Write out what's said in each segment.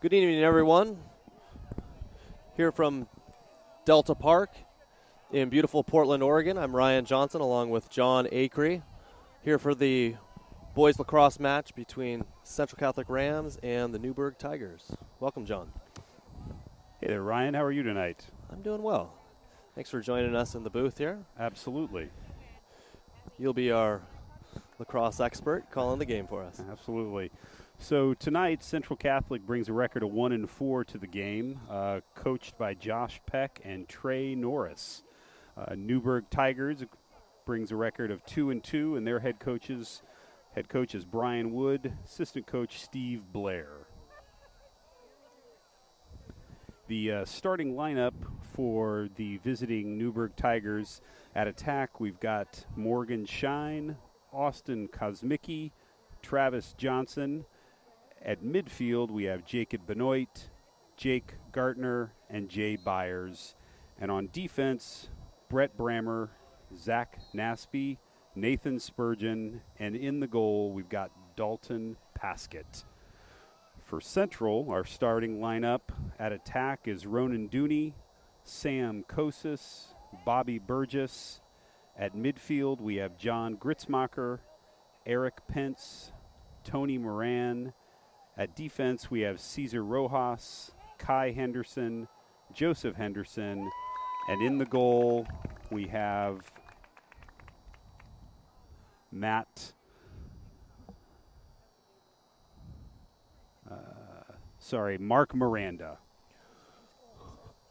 Good evening, everyone. Here from Delta Park in beautiful Portland, Oregon. I'm Ryan Johnson along with John Acree here for the boys lacrosse match between Central Catholic Rams and the Newberg Tigers. Welcome, John. Hey there, Ryan. How are you tonight? I'm doing well. Thanks for joining us in the booth here. Absolutely. You'll be our lacrosse expert calling the game for us. Absolutely. So tonight, Central Catholic brings a record of 1-4 to the game, coached by Josh Peck and Trey Norris. Newberg Tigers brings a record of 2-2, and their head coach is Brian Wood, assistant coach Steve Blair. The starting lineup for the visiting Newberg Tigers at attack, we've got Morgan Shine, Austin Kosmicki, Travis Johnson. At midfield, we have Jacob Benoit, Jake Gartner, and Jay Byers. And on defense, Brett Brammer, Zach Naspy, Nathan Spurgeon, and in the goal, we've got Dalton Paskett. For Central, our starting lineup at attack is Ronan Dooney, Sam Kosis, Bobby Burgess. At midfield, we have John Gritzmacher, Eric Pence, Tony Moran. At defense, we have Cesar Rojas, Kai Henderson, Joseph Henderson. And in the goal, we have Mark Miranda.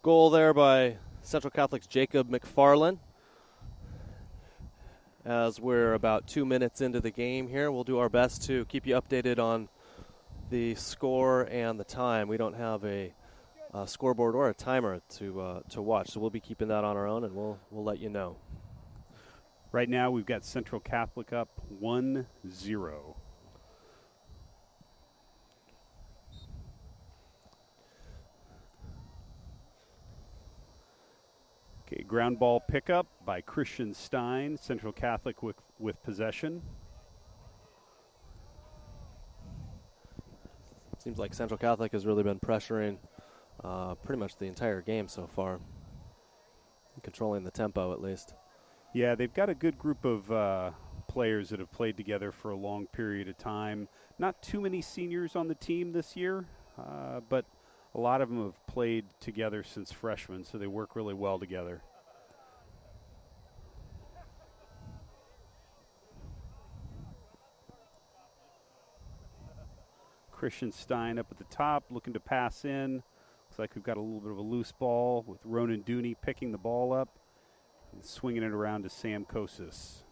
Goal there by Central Catholic's Jacob McFarland. As we're about 2 minutes into the game here, we'll do our best to keep you updated on the score and the time. We don't have a scoreboard or a timer to watch, so we'll be keeping that on our own, and we'll let you know. Right now, we've got Central Catholic up 1-0. Okay, ground ball pickup by Christian Stein, Central Catholic with possession. Seems like Central Catholic has really been pressuring pretty much the entire game so far, controlling the tempo at least. Yeah, they've got a good group of players that have played together for a long period of time. Not too many seniors on the team this year, but a lot of them have played together since freshmen, so they work really well together. Christian Stein up at the top, looking to pass in. Looks like we've got a little bit of a loose ball with Ronan Dooney picking the ball up and swinging it around to Sam Kosis.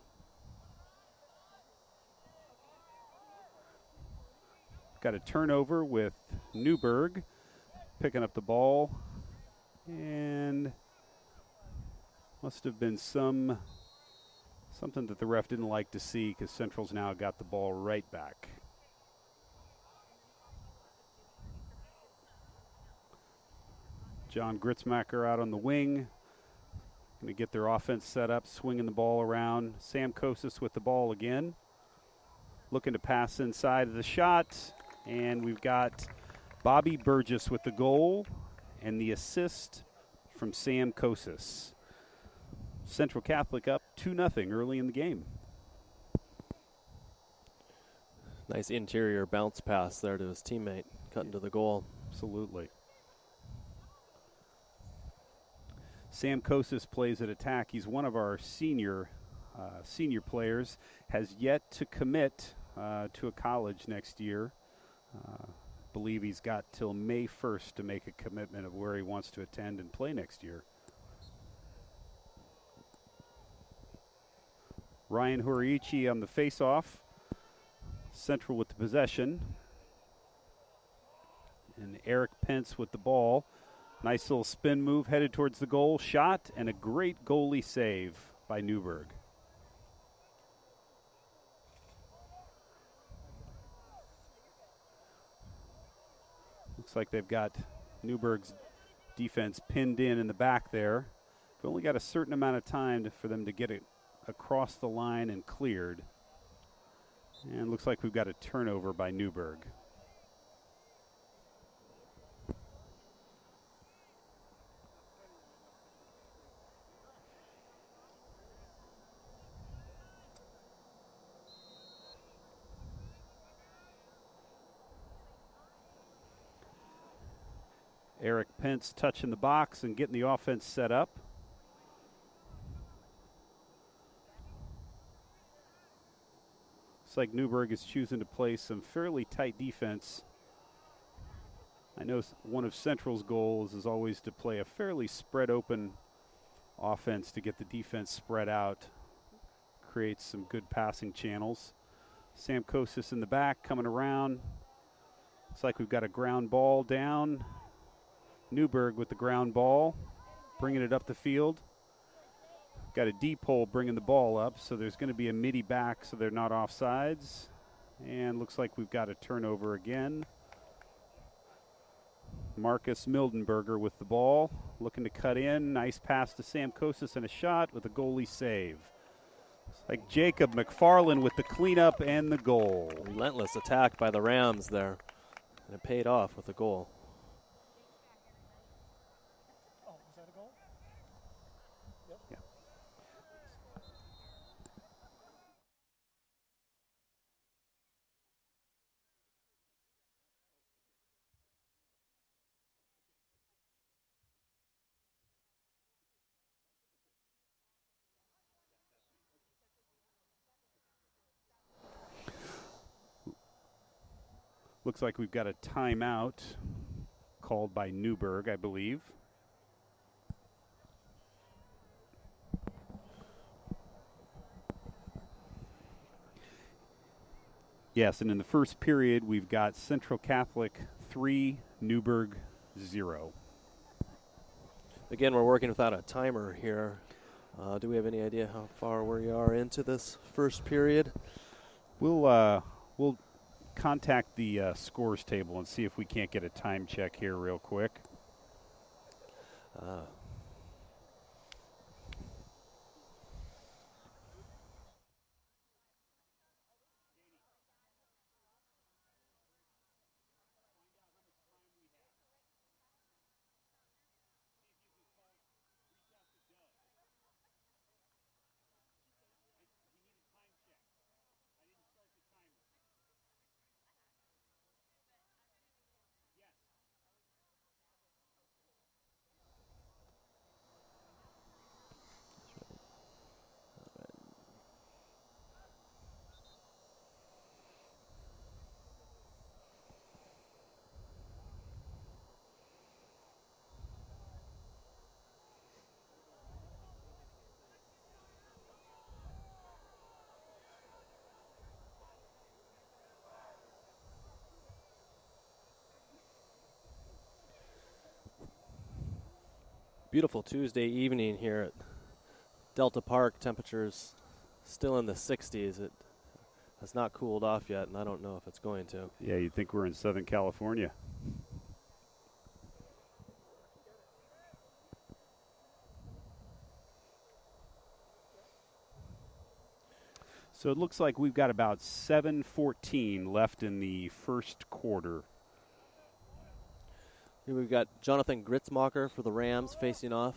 Got a turnover with Newberg picking up the ball, and must have been something that the ref didn't like to see, because Central's now got the ball right back. John Gritzmacher out on the wing. Going to get their offense set up, swinging the ball around. Sam Kosis with the ball again. Looking to pass inside of the shot. And we've got Bobby Burgess with the goal and the assist from Sam Kosis. Central Catholic up 2-0 early in the game. Nice interior bounce pass there to his teammate, cutting to the goal. Absolutely. Sam Kosis plays at attack. He's one of our senior players, has yet to commit to a college next year. Believe he's got till May 1st to make a commitment of where he wants to attend and play next year. Ryan Horiichi on the face-off. Central with the possession. And Eric Pence with the ball. Nice little spin move headed towards the goal. Shot and a great goalie save by Newberg. Looks like they've got Newberg's defense pinned in the back there. We've only got a certain amount of time for them to get it across the line and cleared. And looks like we've got a turnover by Newberg. Eric Pence touching the box and getting the offense set up. Looks like Newberg is choosing to play some fairly tight defense. I know one of Central's goals is always to play a fairly spread open offense to get the defense spread out, creates some good passing channels. Sam Kosis in the back coming around. Looks like we've got a ground ball down. Newberg with the ground ball, bringing it up the field. Got a deep hole bringing the ball up, so there's going to be a midi back so they're not offsides. And looks like we've got a turnover again. Marcus Mildenberger with the ball, looking to cut in. Nice pass to Sam Kosis and a shot with a goalie save. It's like Jacob McFarland with the cleanup and the goal. Relentless attack by the Rams there, and it paid off with a goal. Oh, was that a goal? Yep. Yeah. Looks like we've got a timeout called by Newberg, I believe. Yes, and in the first period, we've got Central Catholic 3, Newberg 0. Again, we're working without a timer here. Do we have any idea how far we are into this first period? We'll contact the scores table and see if we can't get a time check here real quick. Beautiful Tuesday evening here at Delta Park. Temperatures still in the 60s. It has not cooled off yet, and I don't know if it's going to. Yeah, you'd think we're in Southern California. So it looks like we've got about 7:14 left in the first quarter. Here we've got Jonathan Gritzmacher for the Rams facing off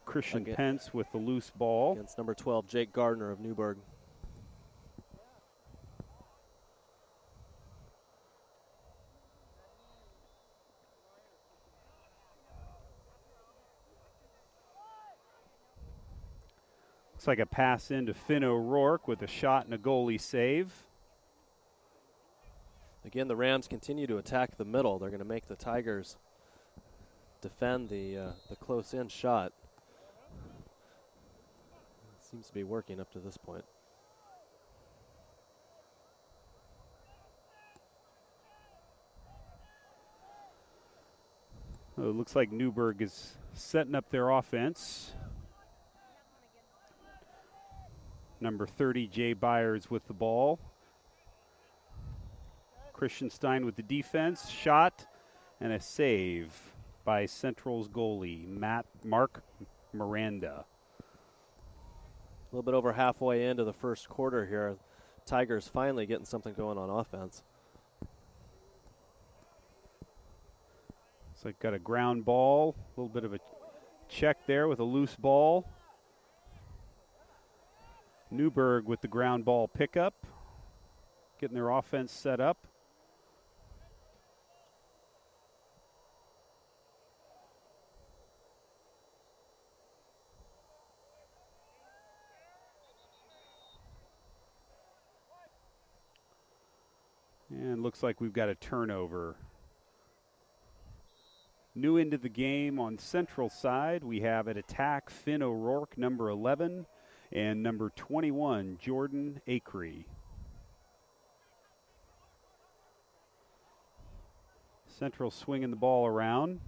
Christian Pence with the loose ball. Against number 12, Jake Gardner of Newberg. Looks like a pass into Finn O'Rourke with a shot and a goalie save. Again, the Rams continue to attack the middle. They're going to make the Tigers defend the close-in shot. It seems to be working up to this point. Well, it looks like Newberg is setting up their offense. Number 30, Jay Byers with the ball. Christian Stein with the defense. Shot and a save by Central's goalie, Mark Miranda. A little bit over halfway into the first quarter here. Tigers finally getting something going on offense. It's like got a ground ball, a little bit of a check there with a loose ball. Newberg with the ground ball pickup, getting their offense set up. looks like we've got a turnover. New into the game on Central side, we have at attack Finn O'Rourke, number 11, and number 21, Jordan Acree. Central swinging the ball around.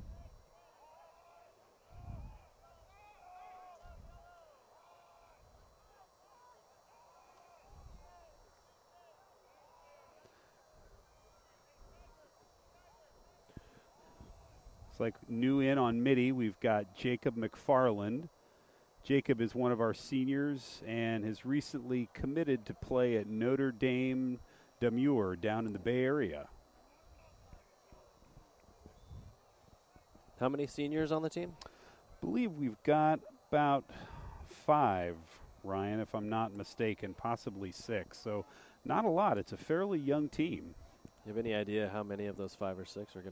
It's like new in on midi, we've got Jacob McFarland. Jacob is one of our seniors and has recently committed to play at Notre Dame Demure down in the Bay Area. How many seniors on the team? I believe we've got about 5, Ryan, if I'm not mistaken, possibly 6. So not a lot. It's a fairly young team. You have any idea how many of those 5 or 6 are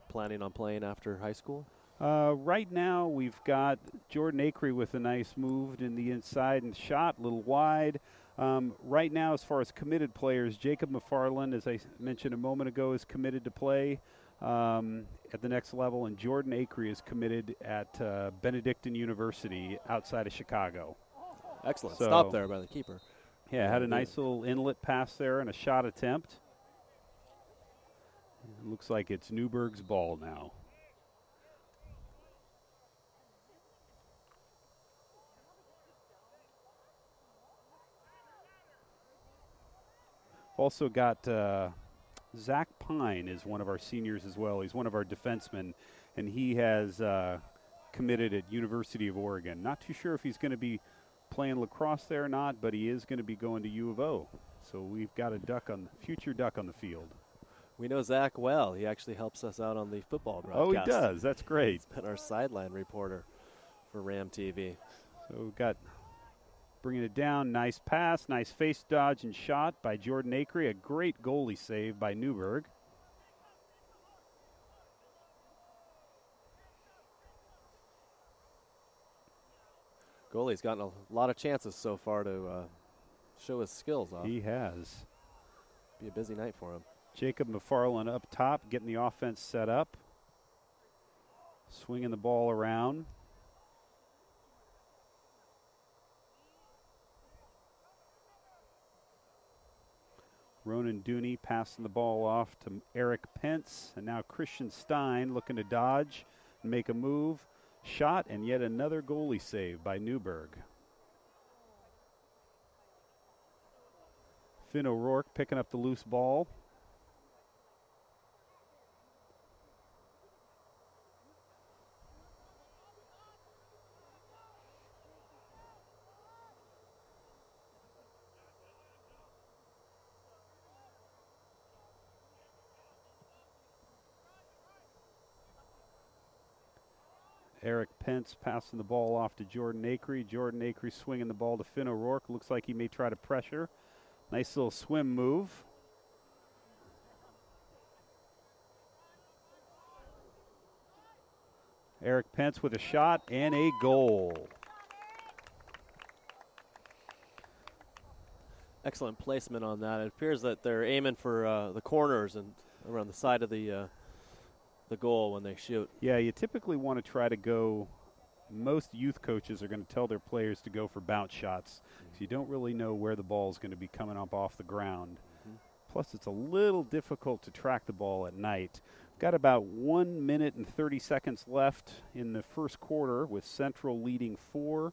planning on playing after high school? Right now we've got Jordan Acree with a nice move in the inside and shot, a little wide. Right now, as far as committed players, Jacob McFarland, as I mentioned a moment ago, is committed to play at the next level, and Jordan Acree is committed at Benedictine University outside of Chicago. Excellent. So, stop there by the keeper. Yeah, had a nice little inlet pass there and a shot attempt. It looks like it's Newberg's ball now. Also got Zach Pine is one of our seniors as well. He's one of our defensemen, and he has committed at University of Oregon. Not too sure if he's going to be playing lacrosse there or not, but he is going to be going to U of O. So we've got a future duck on the field. We know Zach well. He actually helps us out on the football broadcast. Oh, he does. That's great. He's been our sideline reporter for Ram TV. So we've got bringing it down. Nice pass, nice face dodge and shot by Jordan Acree. A great goalie save by Newberg. Goalie's gotten a lot of chances so far to show his skills off. He has. Be a busy night for him. Jacob McFarland up top, getting the offense set up. Swinging the ball around. Ronan Dooney passing the ball off to Eric Pence. And now Christian Stein looking to dodge and make a move. Shot, and yet another goalie save by Newberg. Finn O'Rourke picking up the loose ball. Eric Pence passing the ball off to Jordan Acree. Jordan Acree swinging the ball to Finn O'Rourke. Looks like he may try to pressure. Nice little swim move. Eric Pence with a shot and a goal. Excellent placement on that. It appears that they're aiming for the corners and around the side of the goal when they shoot. Yeah, you typically want to try to go. Most youth coaches are going to tell their players to go for bounce shots. So you don't really know where the ball is going to be coming up off the ground. Plus, it's a little difficult to track the ball at night. Got about 1 minute and 30 seconds left in the first quarter, with Central leading 4-0.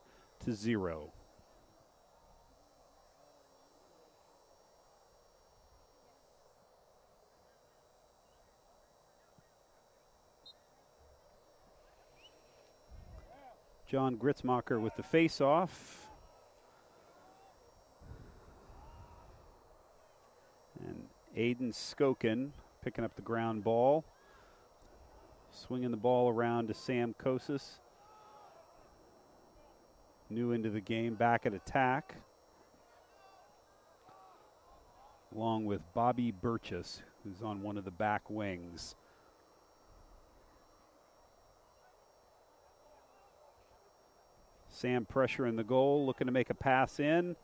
John Gritzmacher with the face-off. And Aiden Skokin picking up the ground ball. Swinging the ball around to Sam Kosis. New into the game, back at attack. Along with Bobby Burchess, who's on one of the back wings. Sam pressure in the goal, looking to make a pass in.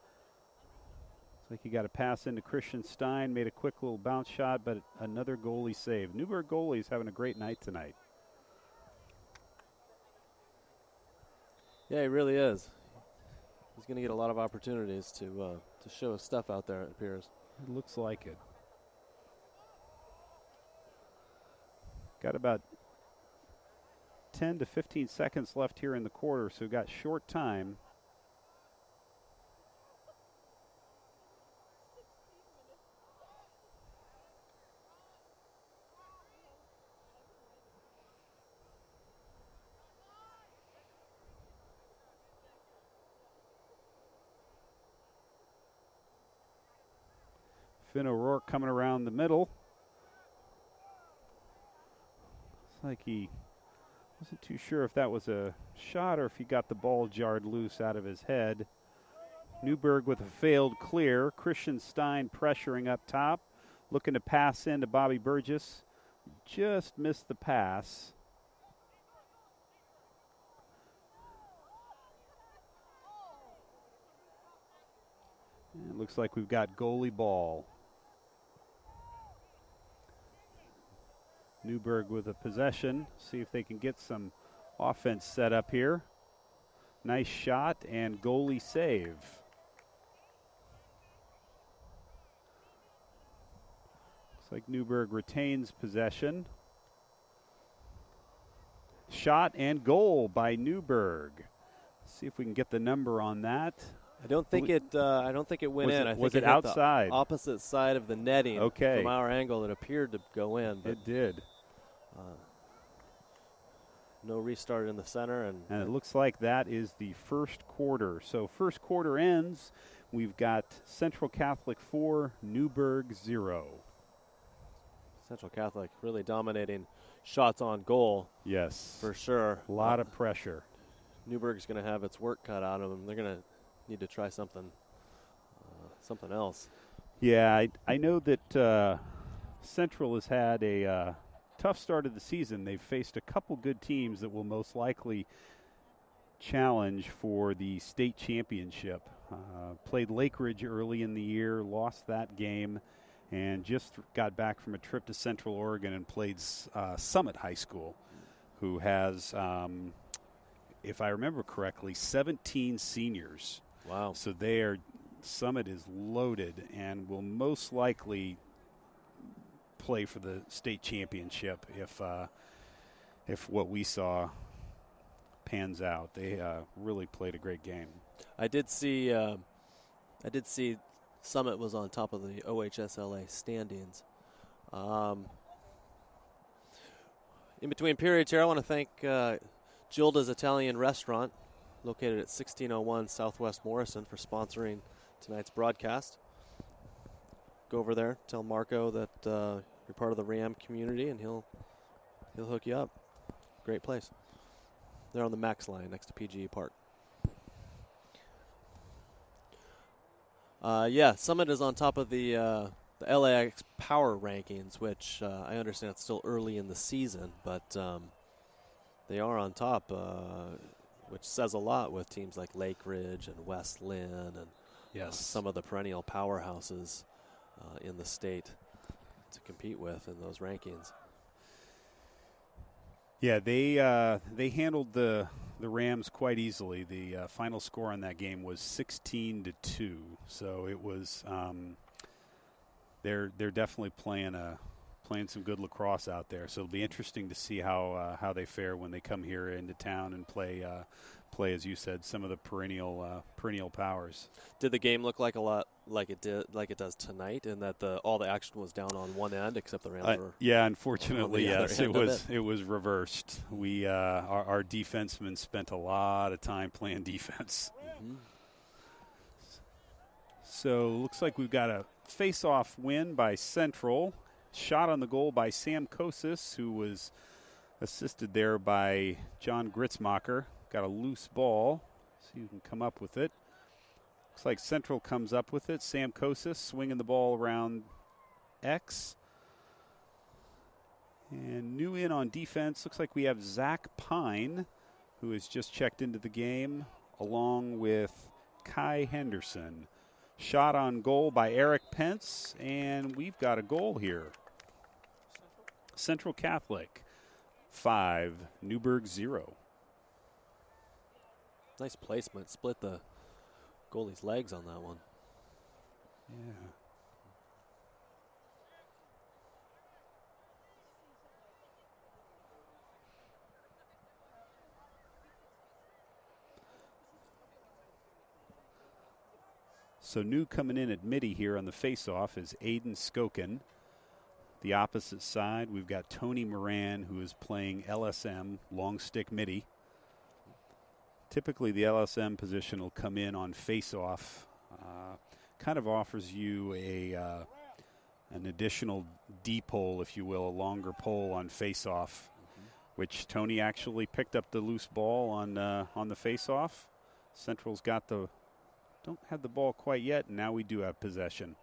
like he got a pass into Christian Stein, made a quick little bounce shot, but another goalie save. Newberg goalie's having a great night tonight. Yeah, he really is. He's going to get a lot of opportunities to show his stuff out there, it appears. It looks like it. Got about 10 to 15 seconds left here in the quarter, so we've got short time. Finn O'Rourke coming around the middle. Looks like he wasn't too sure if that was a shot or if he got the ball jarred loose out of his head. Newberg with a failed clear. Christian Stein pressuring up top, looking to pass in to Bobby Burgess. Just missed the pass. And it looks like we've got goalie ball. Newberg with a possession. See if they can get some offense set up here. Nice shot and goalie save. Looks like Newberg retains possession. Shot and goal by Newberg. See if we can get the number on that. I don't think it went in. I think was it hit outside? The opposite side of the netting. Okay. From our angle, it appeared to go in. But it did. No restart in the center. And it looks like that is the first quarter. So first quarter ends. We've got Central Catholic 4, Newberg 0. Central Catholic really dominating shots on goal. Yes. For sure. A lot of pressure. Newberg's going to have its work cut out of them. They're going to need to try something else. Yeah, I know that Central has had a tough start of the season. They've faced a couple good teams that will most likely challenge for the state championship. Played Lake Ridge early in the year, lost that game, and just got back from a trip to Central Oregon and played Summit High School, who has, if I remember correctly, 17 seniors. Wow. So Summit is loaded and will most likely play for the state championship if what we saw pans out. They really played a great game. I did see Summit was on top of the OHSLA standings. In between periods here, I want to thank Gilda's Italian Restaurant, located at 1601 Southwest Morrison, for sponsoring tonight's broadcast. Go over there, tell Marco that you're part of the Ram community, and he'll hook you up. Great place. They're on the Max line next to PGE Park. Summit is on top of the LAX power rankings, which I understand it's still early in the season, but they are on top, which says a lot with teams like Lake Ridge and West Lynn and some of the perennial powerhouses in the state to compete with in those rankings. Yeah, they handled the Rams quite easily. The final score on that game was 16-2. So it was they're definitely playing some good lacrosse out there. So it'll be interesting to see how they fare when they come here into town and play, as you said, some of the perennial powers. Did the game look like a lot like it does tonight, in that all the action was down on one end, except the Rams were? Yeah, unfortunately, yes, it was reversed. We our defensemen spent a lot of time playing defense. Mm-hmm. So looks like we've got a face-off win by Central. Shot on the goal by Sam Kosis, who was assisted there by John Gritzmacher. Got a loose ball. See who can come up with it. Looks like Central comes up with it. Sam Kosis swinging the ball around X. And new in on defense. Looks like we have Zach Pine, who has just checked into the game, along with Kai Henderson. Shot on goal by Eric Pence, and we've got a goal here. Central Catholic 5, Newberg 0. Nice placement. Split the goalie's legs on that one. Yeah. So new coming in at midi here on the faceoff is Aiden Skokin. The opposite side, we've got Tony Moran, who is playing LSM, long stick midi. Typically, the LSM position will come in on faceoff. Kind of offers you an additional D pole, if you will, a longer pole on faceoff, which Tony actually picked up the loose ball on the faceoff. Central's got don't have the ball quite yet, and now we do have possession.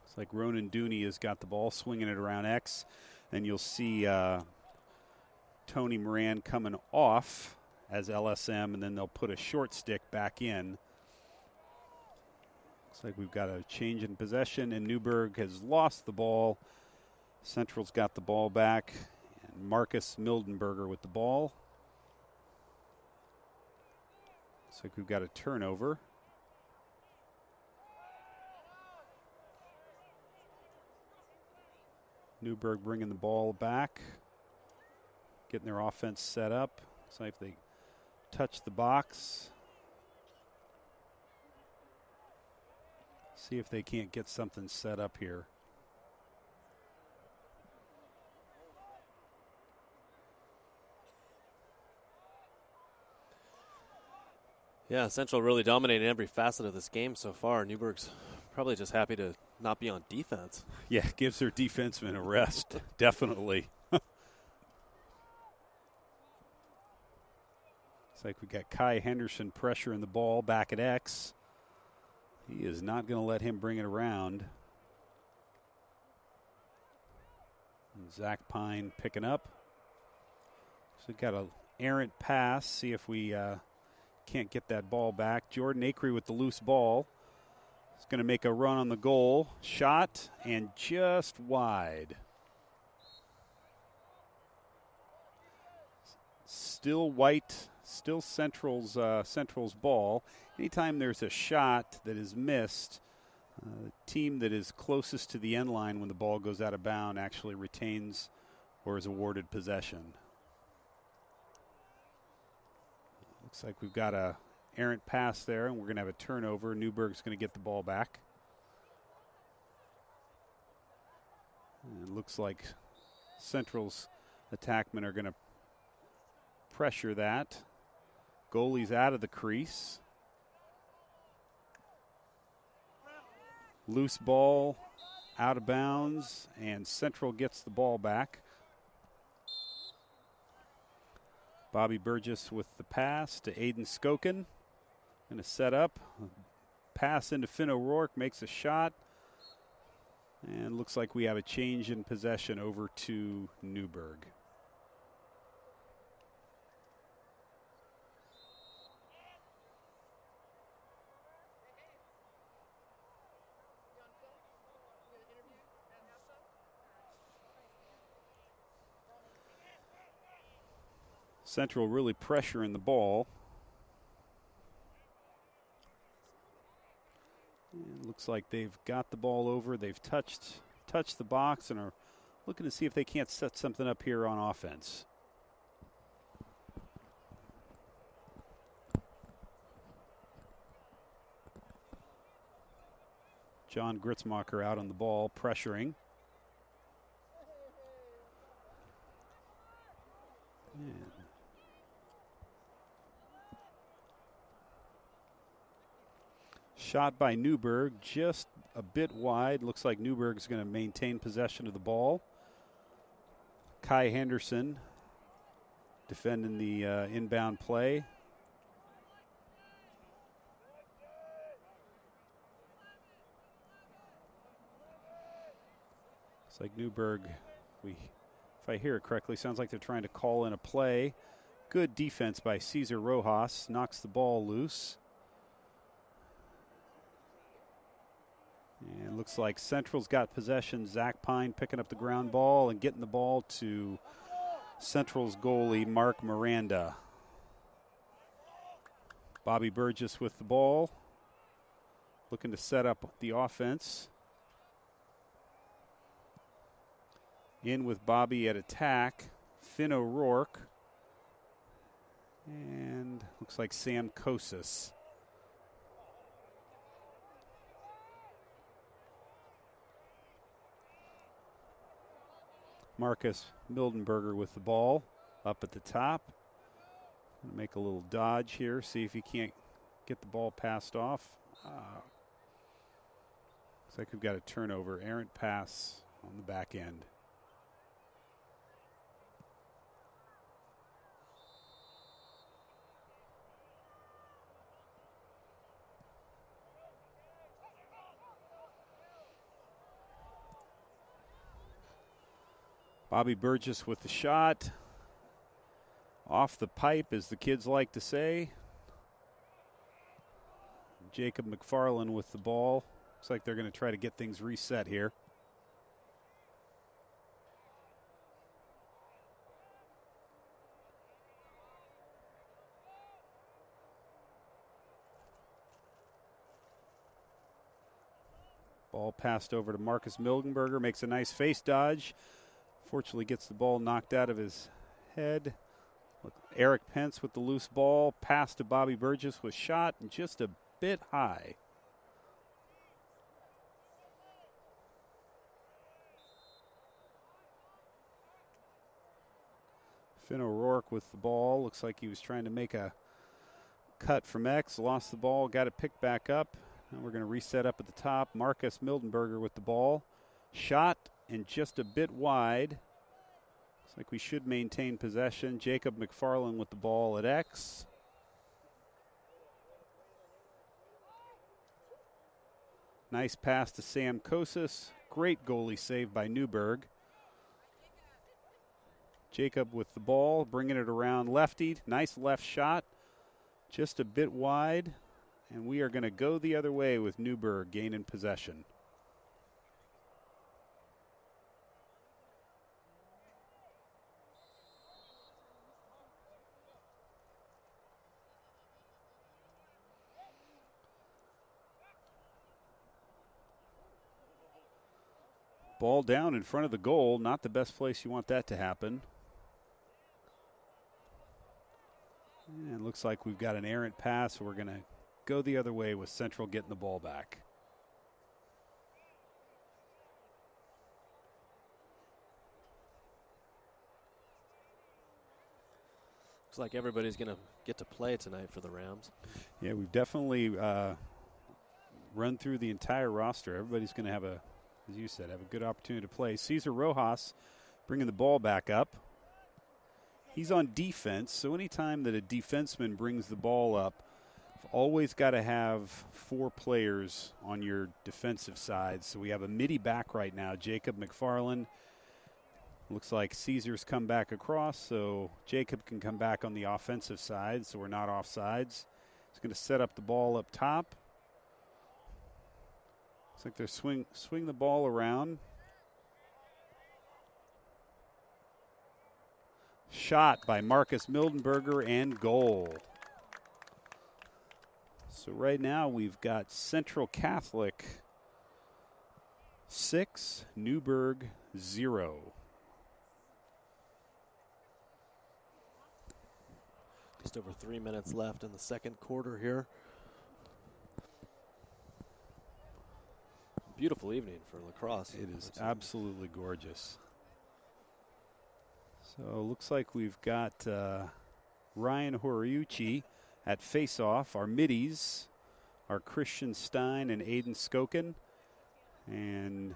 It's like Ronan Dooney has got the ball, swinging it around X, and you'll see Tony Moran coming off as LSM, and then they'll put a short stick back in. Looks like we've got a change in possession, and Newberg has lost the ball. Central's got the ball back, and Marcus Mildenberger with the ball. Looks like we've got a turnover. Newberg bringing the ball back, getting their offense set up. So if they touch the box, see if they can't get something set up here. Yeah, Central really dominating every facet of this game so far. Newberg's probably just happy to not be on defense. Yeah, gives their defensemen a rest, definitely. It's like we got Kai Henderson pressuring the ball back at X. He is not going to let him bring it around. And Zach Pine picking up. So we've got an errant pass. See if we can't get that ball back. Jordan Acree with the loose ball. He's going to make a run on the goal. Shot, and just wide. Still white, still Central's ball. Anytime there's a shot that is missed, the team that is closest to the end line when the ball goes out of bounds actually retains or is awarded possession. Looks like we've got a errant pass there, and we're going to have a turnover. Newberg's going to get the ball back. And it looks like Central's attackmen are going to pressure that. Goalie's out of the crease. Loose ball, out of bounds, and Central gets the ball back. Bobby Burgess with the pass to Aiden Skokin. Going to set up. Pass into Finn O'Rourke, makes a shot. And looks like we have a change in possession over to Newberg. Central really pressuring the ball. And looks like they've got the ball over. They've touched the box and are looking to see if they can't set something up here on offense. John Gritzmacher out on the ball, pressuring. And shot by Newberg, just a bit wide. Looks like Newberg's going to maintain possession of the ball. Kai Henderson defending the inbound play. It's like Newberg, if I hear it correctly, sounds like they're trying to call in a play. Good defense by Cesar Rojas, knocks the ball loose. And looks like Central's got possession. Zach Pine picking up the ground ball and getting the ball to Central's goalie, Mark Miranda. Bobby Burgess with the ball, looking to set up the offense. In with Bobby at attack, Finn O'Rourke, and looks like Sam Kosis. Marcus Mildenberger with the ball up at the top. Make a little dodge here, see if he can't get the ball passed off. Looks like we've got a turnover, errant pass on the back end. Bobby Burgess with the shot. Off the pipe, as the kids like to say. Jacob McFarland with the ball. Looks like they're going to try to get things reset here. Ball passed over to Marcus Mildenberger, makes a nice face dodge. Fortunately gets the ball knocked out of his head. Look, Eric Pence with the loose ball. Pass to Bobby Burgess with shot and just a bit high. Finn O'Rourke with the ball. Looks like he was trying to make a cut from X. Lost the ball, got it picked back up. And we're going to reset up at the top. Marcus Mildenberger with the ball. Shot and just a bit wide. Looks like we should maintain possession. Jacob McFarland with the ball at X. Nice pass to Sam Kosis. Great goalie save by Newberg. Jacob with the ball, bringing it around lefty. Nice left shot. Just a bit wide. And we are going to go the other way with Newberg gaining possession. Ball down in front of the goal. Not the best place you want that to happen. And it looks like we've got an errant pass, so we're going to go the other way with Central getting the ball back. Looks like everybody's going to get to play tonight for the Rams. Yeah, we've definitely run through the entire roster. Everybody's going to have a, as you said, have a good opportunity to play. Cesar Rojas bringing the ball back up. He's on defense, so anytime that a defenseman brings the ball up, you've always got to have 4 players on your defensive side. So we have a midi back right now, Jacob McFarland. Looks like Caesar's come back across, so Jacob can come back on the offensive side, so we're not offsides. He's going to set up the ball up top. Looks like they're swing the ball around. Shot by Marcus Mildenberger and goal. So right now we've got Central Catholic 6, Newberg 0. Just over 3 minutes left in the second quarter here. Beautiful evening for lacrosse. It is absolutely gorgeous. So looks like we've got Ryan Horiuchi at faceoff. Our middies are Christian Stein and Aiden Skoken. And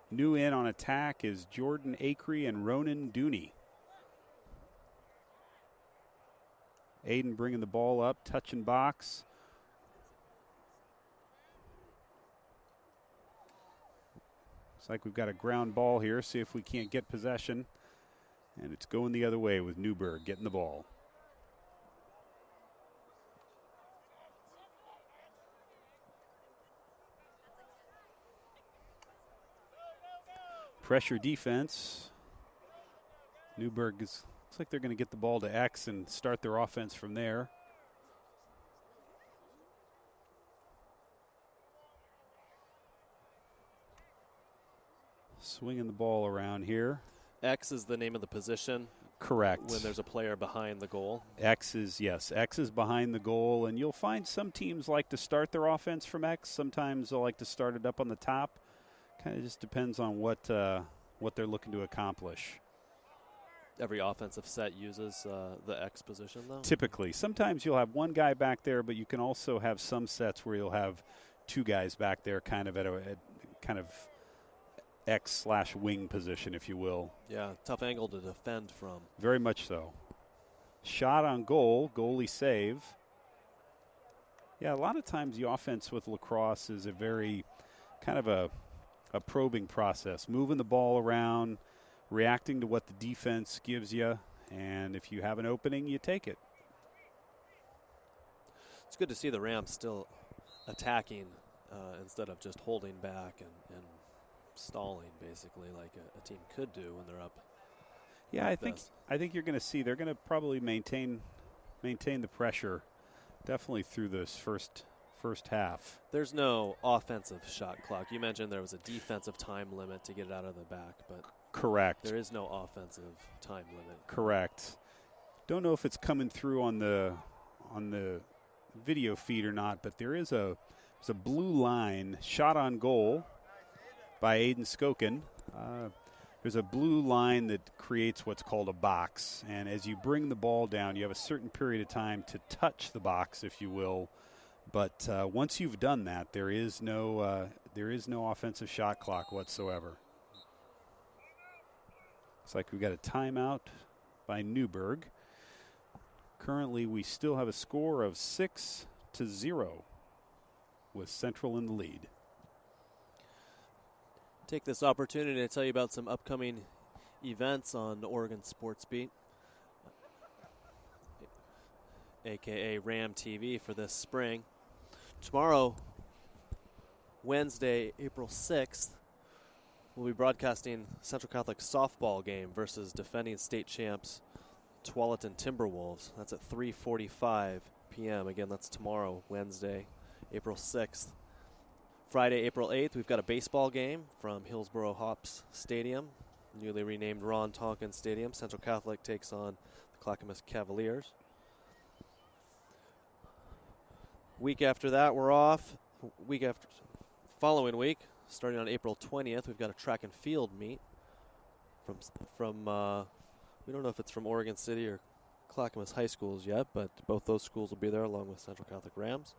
new in on attack is Jordan Acree and Ronan Dooney. Aiden bringing the ball up, touching box. Looks like we've got a ground ball here. See if we can't get possession. And it's going the other way with Newberg getting the ball. Pressure defense. Newberg looks like they're going to get the ball to X and start their offense from there. Swinging the ball around here. X is the name of the position. Correct. When there's a player behind the goal. X is behind the goal, and you'll find some teams like to start their offense from X. Sometimes they'll like to start it up on the top. Kind of just depends on what they're looking to accomplish. Every offensive set uses the X position, though? Typically. Sometimes you'll have one guy back there, but you can also have some sets where you'll have two guys back there kind of at kind of X/wing position, if you will. Yeah, tough angle to defend from. Very much so. Shot on goal, goalie save. Yeah, a lot of times the offense with lacrosse is a very kind of a probing process, moving the ball around, reacting to what the defense gives you, and if you have an opening, you take it. It's good to see the Rams still attacking instead of just holding back and stalling, basically, like a team could do when they're up. Yeah, I think you're going to see they're going to probably maintain the pressure definitely through this first half. There's no offensive shot clock. You mentioned there was a defensive time limit to get it out of the back, but correct. There is no offensive time limit. Correct. Don't know if it's coming through on the video feed or not, but there's a blue line shot on goal by Aiden Skokin. There's a blue line that creates what's called a box, and as you bring the ball down, you have a certain period of time to touch the box, if you will. But once you've done that, there is no offensive shot clock whatsoever. Looks like we've got a timeout by Newberg. Currently, we still have a score of 6-0 with Central in the lead. Take this opportunity to tell you about some upcoming events on Oregon Sports Beat, a.k.a. Ram TV, for this spring. Tomorrow, Wednesday, April 6th, we'll be broadcasting Central Catholic softball game versus defending state champs Tualatin Timberwolves. That's at 3:45 p.m. Again, that's tomorrow, Wednesday, April 6th. Friday, April 8th, we've got a baseball game from Hillsboro Hops Stadium, newly renamed Ron Tonkin Stadium. Central Catholic takes on the Clackamas Cavaliers. Week after that, we're off. Following week, starting on April 20th, we've got a track and field meet from we don't know if it's from Oregon City or Clackamas High Schools yet, but both those schools will be there along with Central Catholic Rams.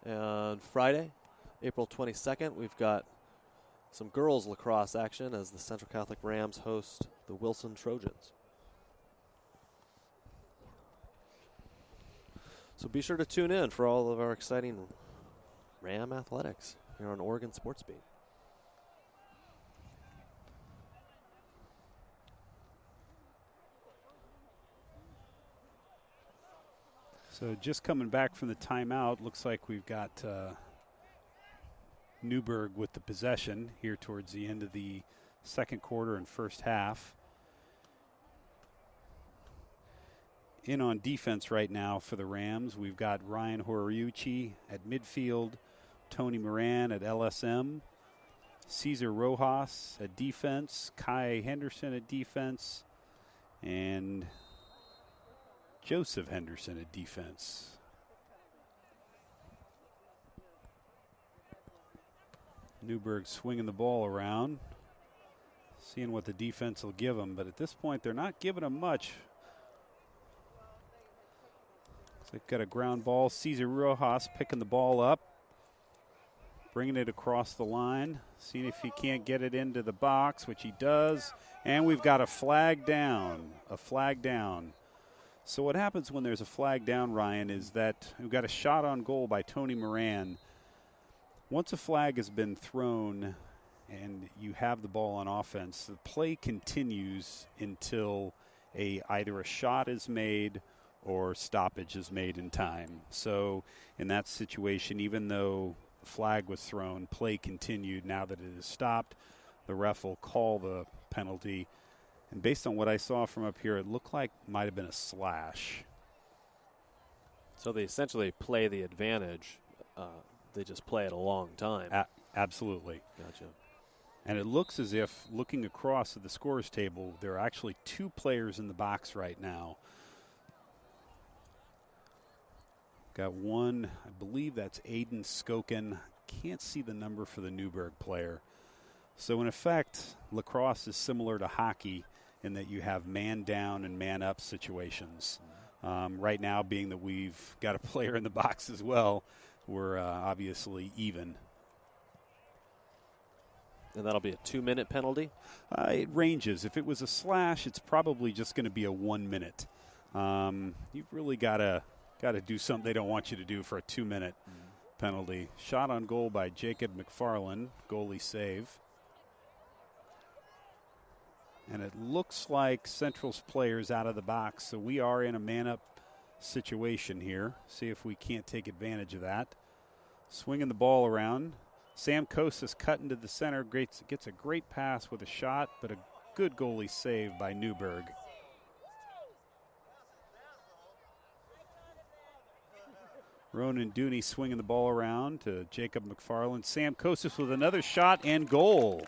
And Friday, April 22nd, we've got some girls lacrosse action as the Central Catholic Rams host the Wilson Trojans. So be sure to tune in for all of our exciting Ram athletics here on Oregon Sports Beat. So just coming back from the timeout, looks like we've got Newberg with the possession here towards the end of the second quarter and first half. In on defense right now for the Rams, we've got Ryan Horiuchi at midfield, Tony Moran at LSM, Cesar Rojas at defense, Kai Henderson at defense, and Joseph Henderson at defense. Newberg swinging the ball around, seeing what the defense will give them, but at this point they're not giving them much. They've got a ground ball. Cesar Rojas picking the ball up, bringing it across the line, seeing if he can't get it into the box, which he does, and we've got a flag down. So what happens when there's a flag down, Ryan, is that we've got a shot on goal by Tony Moran. Once a flag has been thrown and you have the ball on offense, the play continues until either a shot is made or stoppage is made in time. So in that situation, even though the flag was thrown. Play continued. Now that it is stopped, the ref will call the penalty. And based on what I saw from up here, it looked like might have been a slash. So they essentially play the advantage. They just play it a long time. Absolutely. Gotcha. And it looks as if, looking across at the scores table, there are actually 2 players in the box right now. Got one, I believe that's Aiden Skoken. Can't see the number for the Newberg player. So in effect, lacrosse is similar to hockey in that you have man down and man up situations. Right now, being that we've got a player in the box as well, we're obviously even. And that'll be a 2-minute penalty? It ranges. If it was a slash, it's probably just going to be a 1 minute. You've really got to do something they don't want you to do for a 2-minute penalty. Shot on goal by Jacob McFarland, goalie save. And it looks like Central's players out of the box, so we are in a man-up situation here. See if we can't take advantage of that. Swinging the ball around. Sam Kosas cut into the center, gets a great pass with a shot, but a good goalie save by Newberg. Ronan Dooney swinging the ball around to Jacob McFarland. Sam Kosas with another shot and goal.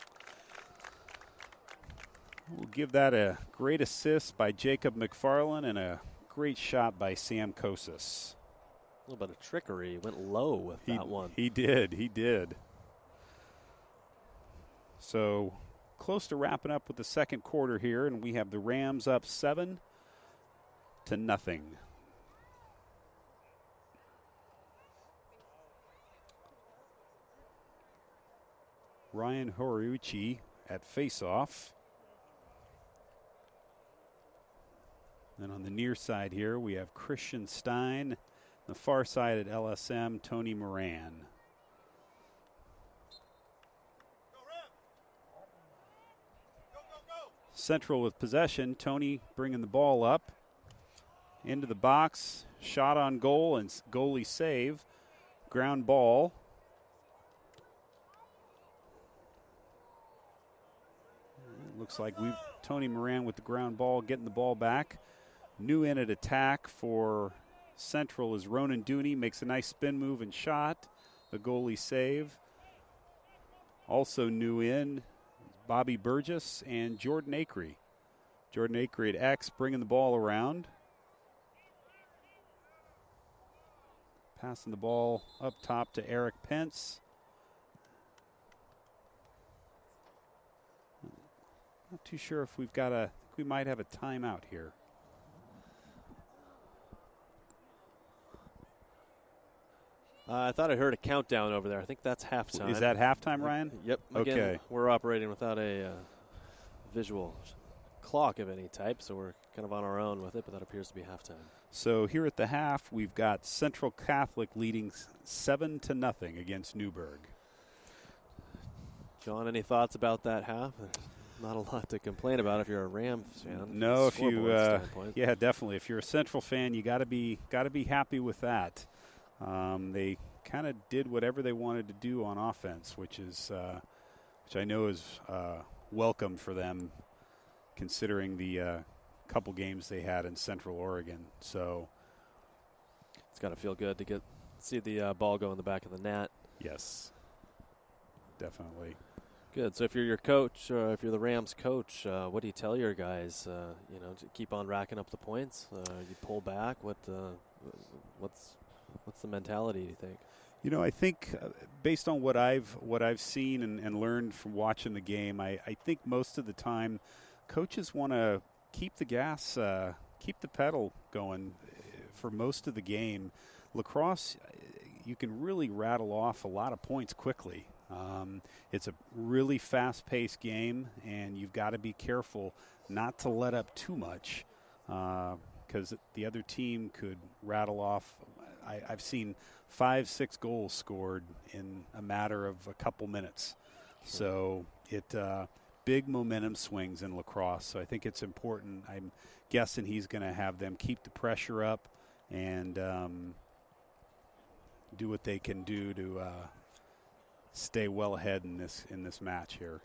We'll give that a great assist by Jacob McFarland and a great shot by Sam Kosas. A little bit of trickery. Went low with that one. He did. So close to wrapping up with the second quarter here, and we have the Rams up 7-0. Ryan Horiuchi at faceoff. Then on the near side here, we have Christian Stein. The far side at LSM, Tony Moran. Central with possession. Tony bringing the ball up into the box. Shot on goal and goalie save. Ground ball. Looks like Tony Moran with the ground ball, getting the ball back. New in at attack for Central is Ronan Dooney, makes a nice spin move and shot. The goalie save. Also new in, Bobby Burgess and Jordan Acree. Jordan Acree at X, bringing the ball around. Passing the ball up top to Eric Pence. Not too sure if we might have a timeout here. I thought I heard a countdown over there. I think that's halftime. Is that halftime, Ryan? Yep. Again, okay. We're operating without a visual clock of any type, so we're kind of on our own with it, but that appears to be halftime. So here at the half, we've got Central Catholic leading 7-0 against Newberg. John, any thoughts about that half? Not a lot to complain about if you're a Rams fan. No, if you, yeah, definitely. If you're a Central fan, you got to be happy with that. They kind of did whatever they wanted to do on offense, which I know is welcome for them, considering the couple games they had in Central Oregon. So it's got to feel good to see the ball go in the back of the net. Yes, definitely. Good. So if you're your coach, or if you're the Rams coach, what do you tell your guys? To keep on racking up the points. You pull back. What's the mentality, do you think? I think based on what I've seen and learned from watching the game, I think most of the time coaches want to keep the gas, keep the pedal going for most of the game. Lacrosse, you can really rattle off a lot of points quickly. It's a really fast-paced game, and you've got to be careful not to let up too much because the other team could rattle off. I've seen 5-6 goals scored in a matter of a couple minutes. So big momentum swings in lacrosse. So I think it's important. I'm guessing he's going to have them keep the pressure up and do what they can do to stay well ahead in this match here.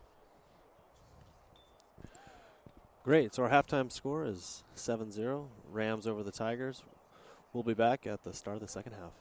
Great. So our halftime score is 7-0. Rams over the Tigers. We'll be back at the start of the second half.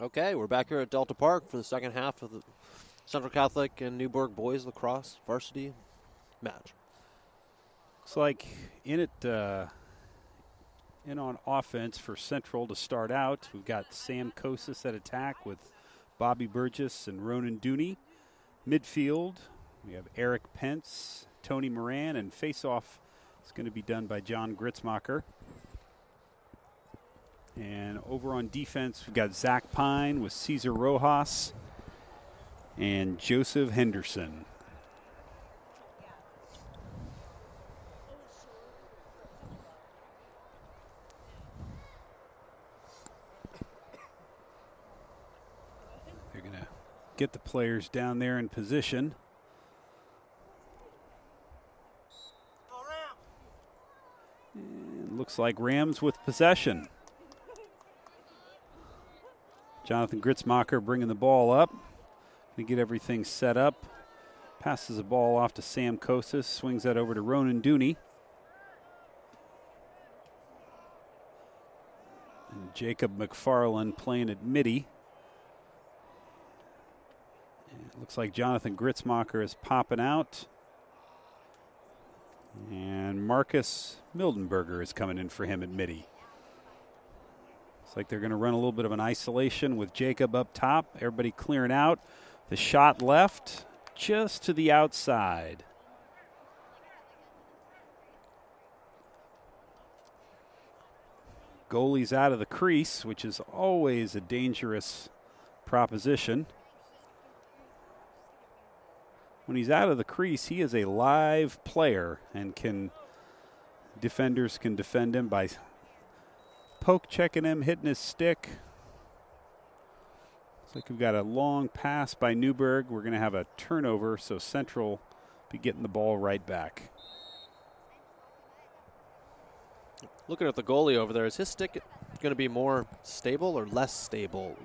Okay, we're back here at Delta Park for the second half of the Central Catholic and Newberg boys lacrosse varsity match. Looks like in on offense for Central to start out. We've got Sam Kosis at attack with Bobby Burgess and Ronan Dooney. Midfield, we have Eric Pence, Tony Moran, and face-off is going to be done by John Gritzmacher. And over on defense, we've got Zach Pine with Cesar Rojas and Joseph Henderson. They're going to get the players down there in position. And looks like Rams with possession. Jonathan Gritzmacher bringing the ball up. Going to get everything set up. Passes the ball off to Sam Kosis. Swings that over to Ronan Dooney. And Jacob McFarland playing at midi. And it looks like Jonathan Gritzmacher is popping out. And Marcus Mildenberger is coming in for him at midi. Looks like they're going to run a little bit of an isolation with Jacob up top. Everybody clearing out. The shot left just to the outside. Goalie's out of the crease, which is always a dangerous proposition. When he's out of the crease, he is a live player and defenders can defend him by poke checking him, hitting his stick. Looks like we've got a long pass by Newberg. We're going to have a turnover, so Central be getting the ball right back. Looking at the goalie over there, is his stick going to be more stable or less stable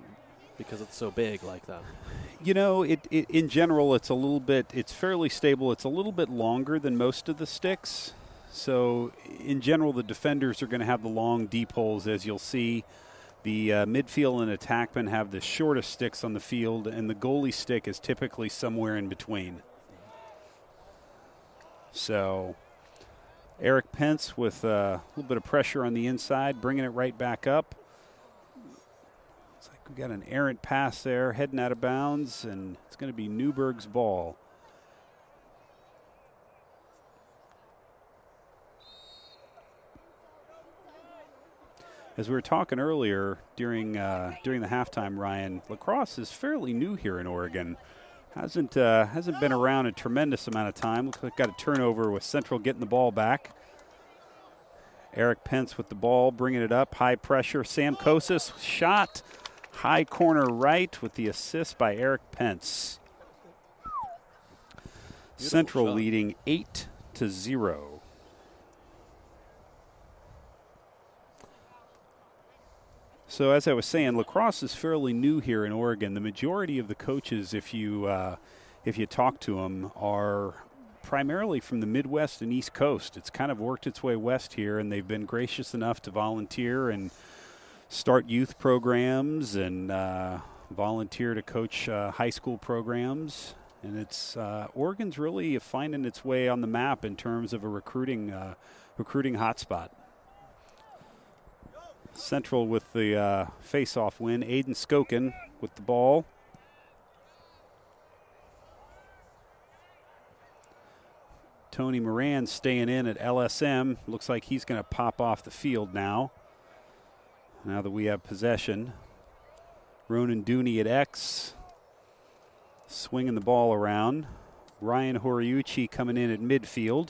because it's so big like that? You know, it in general, it's fairly stable. It's a little bit longer than most of the sticks. So, in general, the defenders are going to have the long, deep holes, as you'll see. The midfield and attackmen have the shortest sticks on the field, and the goalie stick is typically somewhere in between. So, Eric Pence with a little bit of pressure on the inside, bringing it right back up. Looks like we've got an errant pass there, heading out of bounds, and it's going to be Newberg's ball. As we were talking earlier during the halftime, Ryan, lacrosse is fairly new here in Oregon. Hasn't been around a tremendous amount of time. Looks like got a turnover with Central getting the ball back. Eric Pence with the ball, bringing it up, high pressure. Sam Kosis shot, high corner right with the assist by Eric Pence. Beautiful Central shot. leading 8-0. So as I was saying, lacrosse is fairly new here in Oregon. The majority of the coaches, if you talk to them, are primarily from the Midwest and East Coast. It's kind of worked its way west here, and they've been gracious enough to volunteer and start youth programs and volunteer to coach high school programs. And it's Oregon's really finding its way on the map in terms of a recruiting hotspot. Central with the face-off win. Aiden Skokin with the ball. Tony Moran staying in at LSM. Looks like he's going to pop off the field now that we have possession. Ronan Dooney at X. Swinging the ball around. Ryan Horiuchi coming in at midfield.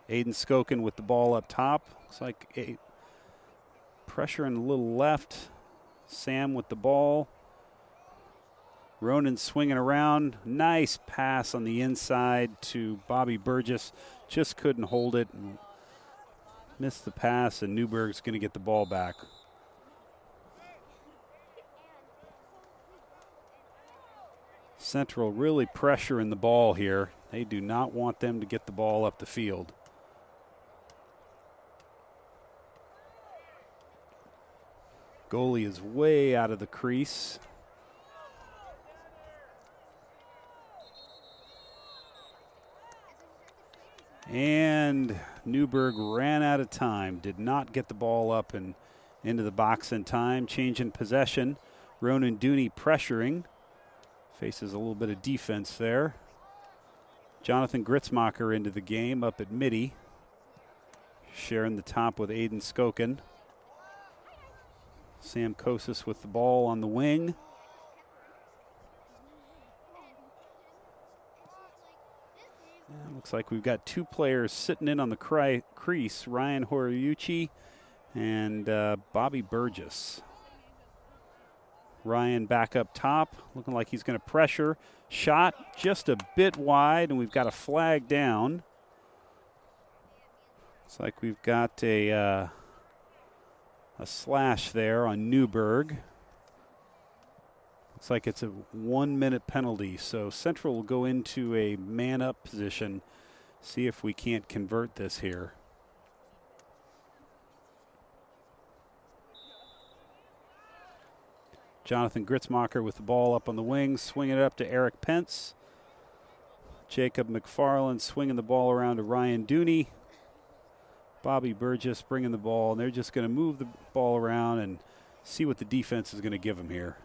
Aiden Skokin with the ball up top. Looks like a pressure in a little left. Sam with the ball. Ronan swinging around. Nice pass on the inside to Bobby Burgess. Just couldn't hold it. And missed the pass, and Newberg's going to get the ball back. Central really pressuring the ball here. They do not want them to get the ball up the field. Goalie is way out of the crease. And Newberg ran out of time, did not get the ball up and into the box in time. Change in possession. Ronan Dooney pressuring. Faces a little bit of defense there. Jonathan Gritzmacher into the game up at midi. Sharing the top with Aiden Skokin. Sam Kosis with the ball on the wing. And looks like we've got two players sitting in on the crease, Ryan Horiuchi and Bobby Burgess. Ryan back up top, looking like he's going to pressure. Shot just a bit wide, and we've got a flag down. Looks like we've got a slash there on Newberg. Looks like it's a 1 minute penalty, so Central will go into a man-up position, see if we can't convert this here. Jonathan Gritzmacher with the ball up on the wing, swinging it up to Eric Pence. Jacob McFarland swinging the ball around to Ryan Dooney. Bobby Burgess bringing the ball, and they're just going to move the ball around and see what the defense is going to give them here.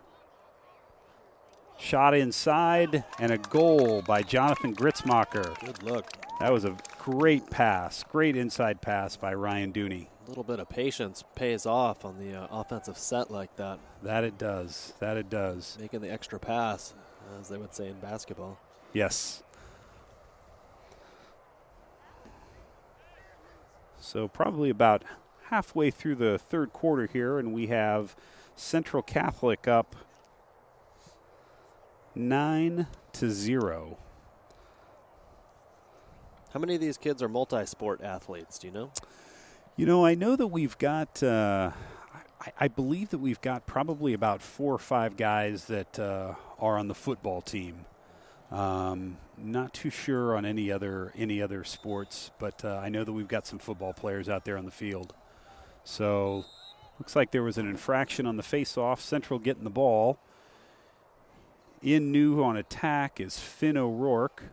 Shot inside, and a goal by Jonathan Gritzmacher. Good look. That was a great pass, great inside pass by Ryan Dooney. A little bit of patience pays off on the offensive set like that. That it does. That it does. Making the extra pass, as they would say in basketball. Yes. So probably about halfway through the third quarter here, and we have Central Catholic up 9-0. How many of these kids are multi-sport athletes? Do you know? You know, I know that we've got, I believe that we've got probably about 4 or 5 guys that are on the football team. Not too sure on any other sports, but I know that we've got some football players out there on the field. So looks like there was an infraction on the face-off. Central getting the ball. In new on attack is Finn O'Rourke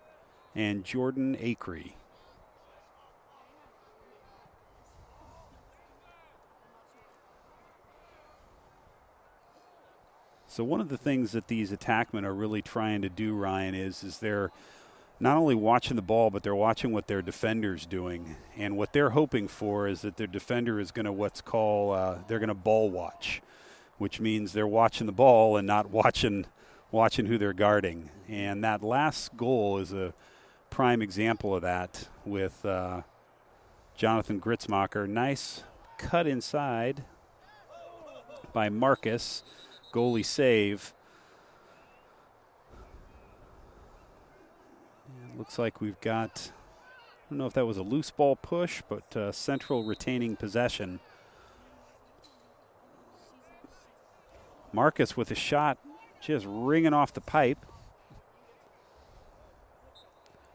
and Jordan Acree. So one of the things that these attackmen are really trying to do, Ryan, is they're not only watching the ball, but they're watching what their defender's doing. And what they're hoping for is that their defender is going to they're going to ball watch, which means they're watching the ball and not watching who they're guarding. And that last goal is a prime example of that with Jonathan Gritzmacher. Nice cut inside by Marcus. Goalie save. And looks like we've got, I don't know if that was a loose ball push, but Central retaining possession. Marcus with a shot just ringing off the pipe.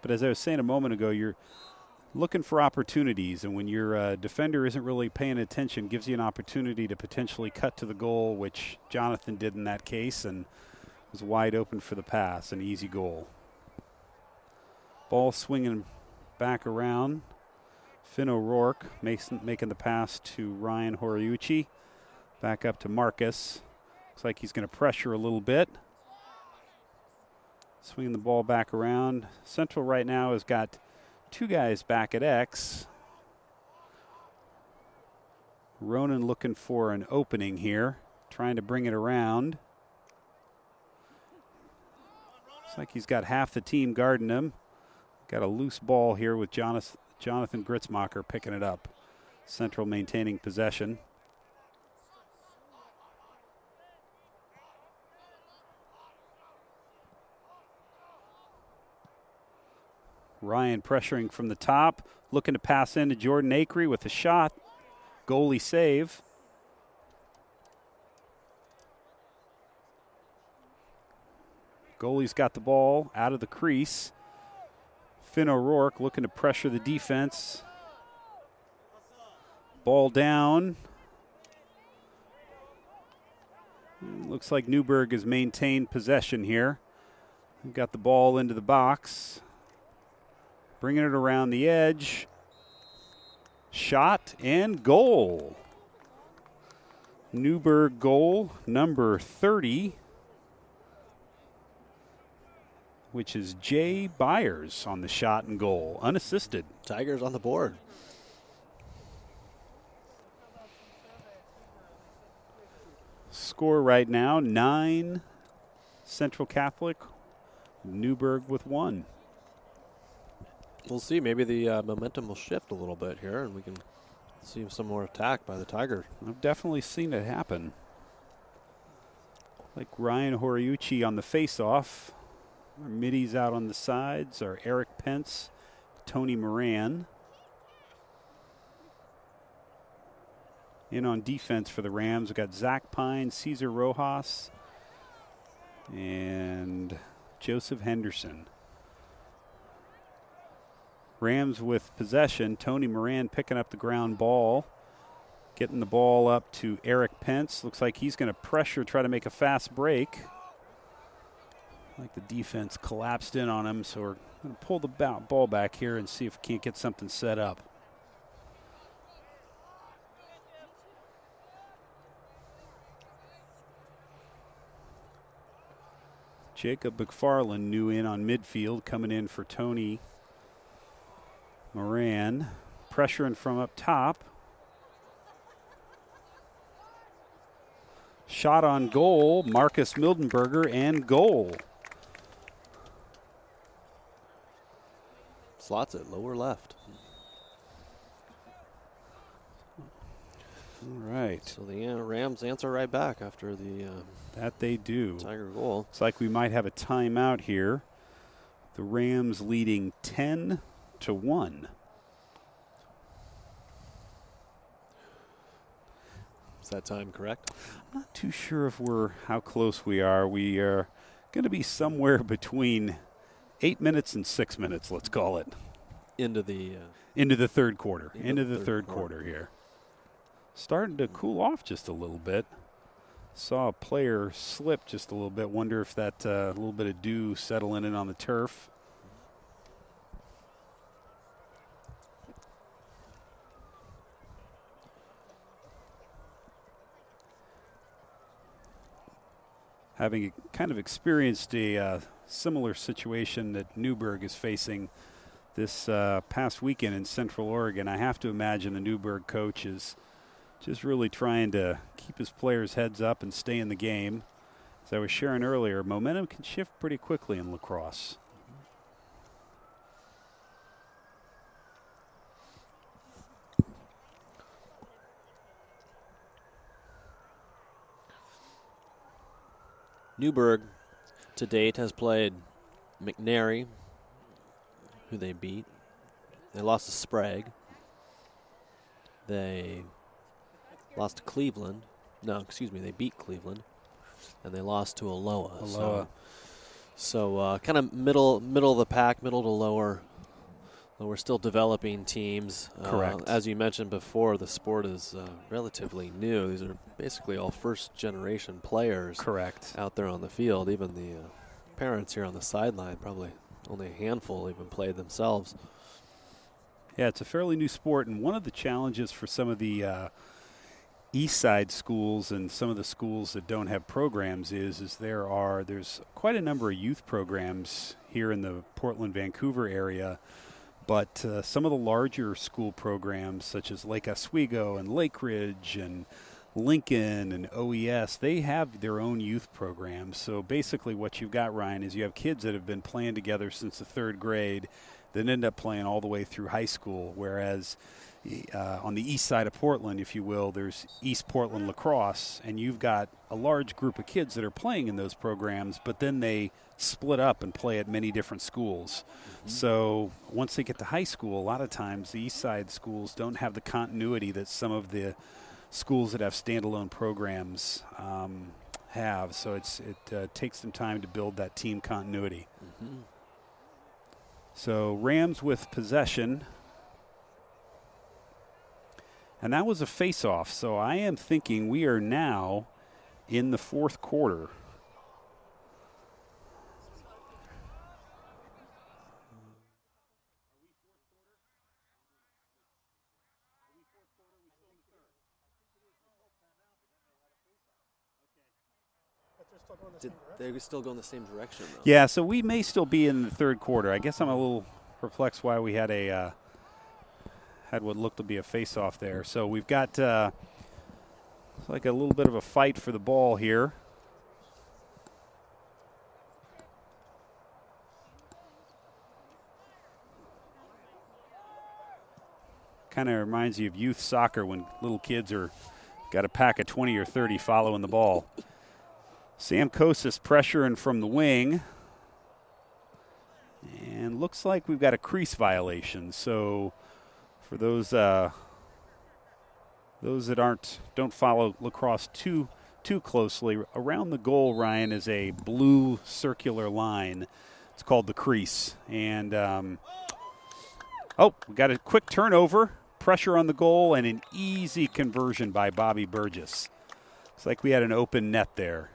But as I was saying a moment ago, you're looking for opportunities, and when your defender isn't really paying attention, gives you an opportunity to potentially cut to the goal, which Jonathan did in that case, and was wide open for the pass, an easy goal. Ball swinging back around. Finn O'Rourke making the pass to Ryan Horiuchi. Back up to Marcus. Looks like he's going to pressure a little bit. Swinging the ball back around. Central right now has got 2 guys back at X. Ronan looking for an opening here, trying to bring it around. Looks like he's got half the team guarding him. Got a loose ball here with Jonathan Gritzmacher picking it up. Central maintaining possession. Ryan pressuring from the top, looking to pass into Jordan Acree with a shot. Goalie save. Goalie's got the ball out of the crease. Finn O'Rourke looking to pressure the defense. Ball down. Looks like Newberg has maintained possession here. We've got the ball into the box. Bringing it around the edge. Shot and goal. Newberg goal number 30, which is Jay Byers on the shot and goal, unassisted. Tigers on the board. Score right now, 9 Central Catholic, Newberg with 1. We'll see. Maybe the momentum will shift a little bit here, and we can see some more attack by the Tigers. I've definitely seen it happen. Like Ryan Horiuchi on the face-off. Our middies out on the sides are Eric Pence, Tony Moran. In on defense for the Rams, we've got Zach Pine, Cesar Rojas, and Joseph Henderson. Rams with possession. Tony Moran picking up the ground ball. Getting the ball up to Eric Pence. Looks like he's going to pressure, try to make a fast break. Like the defense collapsed in on him, so we're going to pull the ball back here and see if we can't get something set up. Jacob McFarland new in on midfield, coming in for Tony Moran. Pressuring from up top. Shot on goal, Marcus Mildenberger, and goal. Slots it lower left. All right. So the Rams answer right back after the that they do. Tiger goal. It's like we might have a timeout here. The Rams leading 10-1. Is that time correct? I'm not too sure if how close we are. We are going to be somewhere between 8 minutes and 6 minutes, let's call it. Into the third quarter. Into the third quarter here. Starting to cool off just a little bit. Saw a player slip just a little bit. Wonder if that little bit of dew settling in on the turf. Having kind of experienced a similar situation that Newberg is facing this past weekend in Central Oregon, I have to imagine the Newberg coach is just really trying to keep his players' heads up and stay in the game. As I was sharing earlier, momentum can shift pretty quickly in lacrosse. Newberg to date has played McNary, who they beat. They lost to Sprague. They lost to Cleveland. No, excuse me, they beat Cleveland. And they lost to Aloha. So kind of middle of the pack, middle to lower. We're still developing teams. Correct. As you mentioned before, the sport is relatively new. These are basically all first-generation players. Correct. Out there on the field. Even the parents here on the sideline, probably only a handful even played themselves. Yeah, it's a fairly new sport, and one of the challenges for some of the east side schools and some of the schools that don't have programs is there's quite a number of youth programs here in the Portland, Vancouver area. But some of the larger school programs, such as Lake Oswego and Lake Ridge and Lincoln and OES, they have their own youth programs. So basically what you've got, Ryan, is you have kids that have been playing together since the third grade that end up playing all the way through high school, whereas on the east side of Portland, if you will, there's East Portland Lacrosse, and you've got a large group of kids that are playing in those programs, but then they split up and play at many different schools. Mm-hmm. So once they get to high school, a lot of times the east side schools don't have the continuity that some of the schools that have standalone programs have. So it takes some time to build that team continuity. Mm-hmm. So Rams with possession. And that was a face-off. So I am thinking we are now in the fourth quarter. They're still going the same direction, though. Yeah, so we may still be in the third quarter. I guess I'm a little perplexed why we had had what looked to be a face-off there. So we've got like a little bit of a fight for the ball here. Kind of reminds you of youth soccer when little kids are got a pack of 20 or 30 following the ball. Sam Kosis pressuring from the wing. And looks like we've got a crease violation. So for those that don't follow lacrosse too closely, around the goal, Ryan, is a blue circular line. It's called the crease. And we got a quick turnover, pressure on the goal, and an easy conversion by Bobby Burgess. Looks like we had an open net there.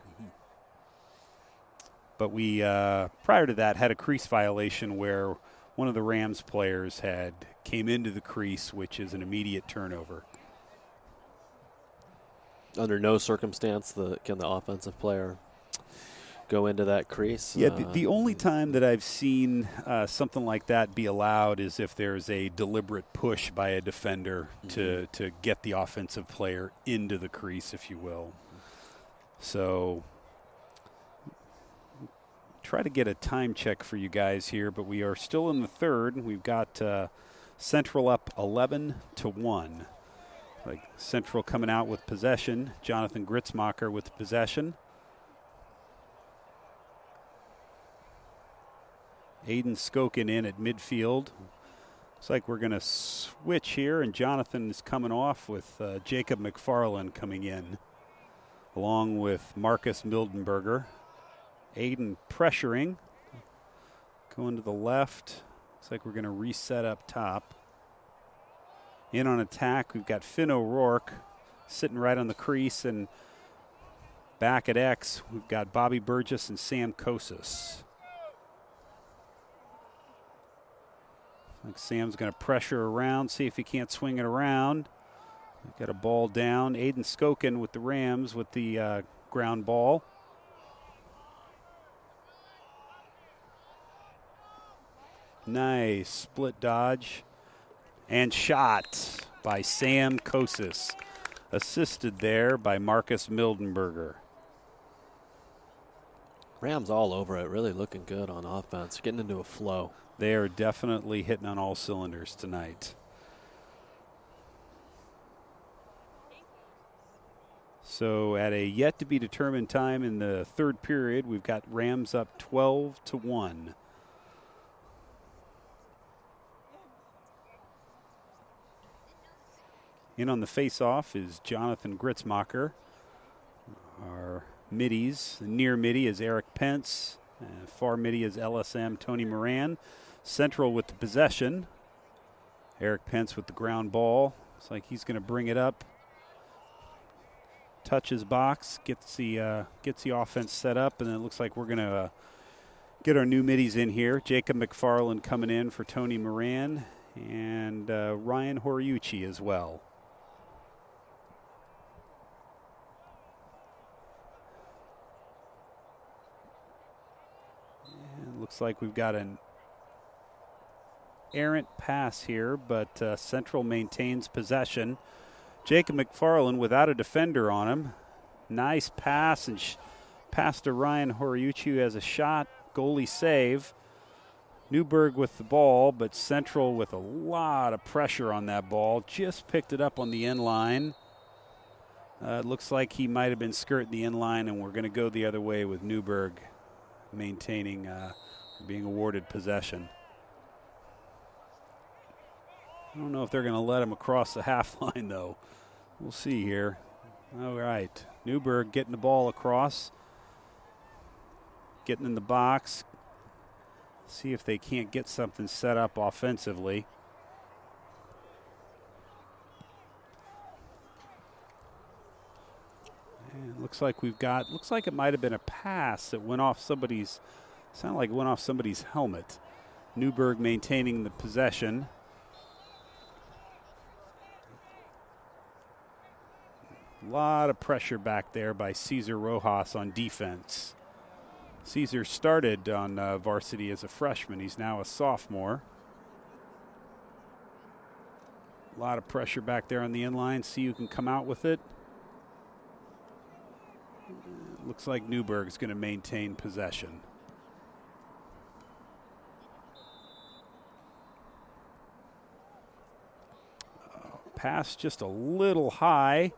But we, prior to that, had a crease violation where one of the Rams players came into the crease, which is an immediate turnover. Under no circumstance can the offensive player go into that crease. Yeah, the only time that I've seen something like that be allowed is if there's a deliberate push by a defender to get the offensive player into the crease, if you will. So try to get a time check for you guys here, but we are still in the third. We've got Central up 11-1. Like Central coming out with possession. Jonathan Gritzmacher with possession. Aiden Skokin in at midfield. Looks like we're going to switch here, and Jonathan is coming off with Jacob McFarland coming in, along with Marcus Mildenberger. Aiden pressuring, going to the left. Looks like we're going to reset up top. In on attack, we've got Finn O'Rourke sitting right on the crease, and back at X, we've got Bobby Burgess and Sam Kosis. Like Sam's going to pressure around, see if he can't swing it around. We've got a ball down. Aiden Skokin with the Rams with the ground ball. Nice split dodge and shot by Sam Kosis. Assisted there by Marcus Mildenberger. Rams all over it, really looking good on offense, getting into a flow. They are definitely hitting on all cylinders tonight. So at a yet-to-be-determined time in the third period, we've got Rams up 12-1. In on the face-off is Jonathan Gritzmacher. Our middies, the near midi is Eric Pence. Far midi is LSM Tony Moran. Central with the possession. Eric Pence with the ground ball. Looks like he's going to bring it up. Touches box, gets the offense set up, and then it looks like we're going to get our new middies in here. Jacob McFarland coming in for Tony Moran, and Ryan Horiuchi as well. And looks like we've got an errant pass here, but Central maintains possession. Jacob McFarland without a defender on him. Nice pass and pass to Ryan Horiuchi, who has a shot. Goalie save. Newberg with the ball, but Central with a lot of pressure on that ball. Just picked it up on the end line. It looks like he might have been skirting the end line, and we're going to go the other way with Newberg maintaining, being awarded possession. I don't know if they're going to let him across the half line, though. We'll see here. All right. Newberg getting the ball across. Getting in the box. See if they can't get something set up offensively. And looks like it might have been a pass that went off somebody's, sounded like it went off somebody's helmet. Newberg maintaining the possession. A lot of pressure back there by Cesar Rojas on defense. Cesar started on varsity as a freshman. He's now a sophomore. A lot of pressure back there on the inline. See who can come out with it. Looks like Newberg is going to maintain possession. Pass just a little high.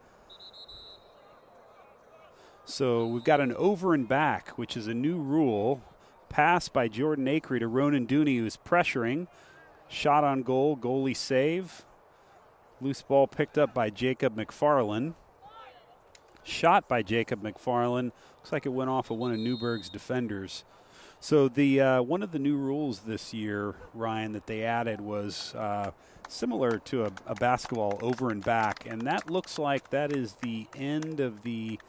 So we've got an over and back, which is a new rule. Pass by Jordan Acree to Ronan Dooney, who's pressuring. Shot on goal, goalie save. Loose ball picked up by Jacob McFarland. Shot by Jacob McFarland. Looks like it went off of one of Newberg's defenders. So the one of the new rules this year, Ryan, that they added was similar to a basketball over and back, and that looks like that is the end of the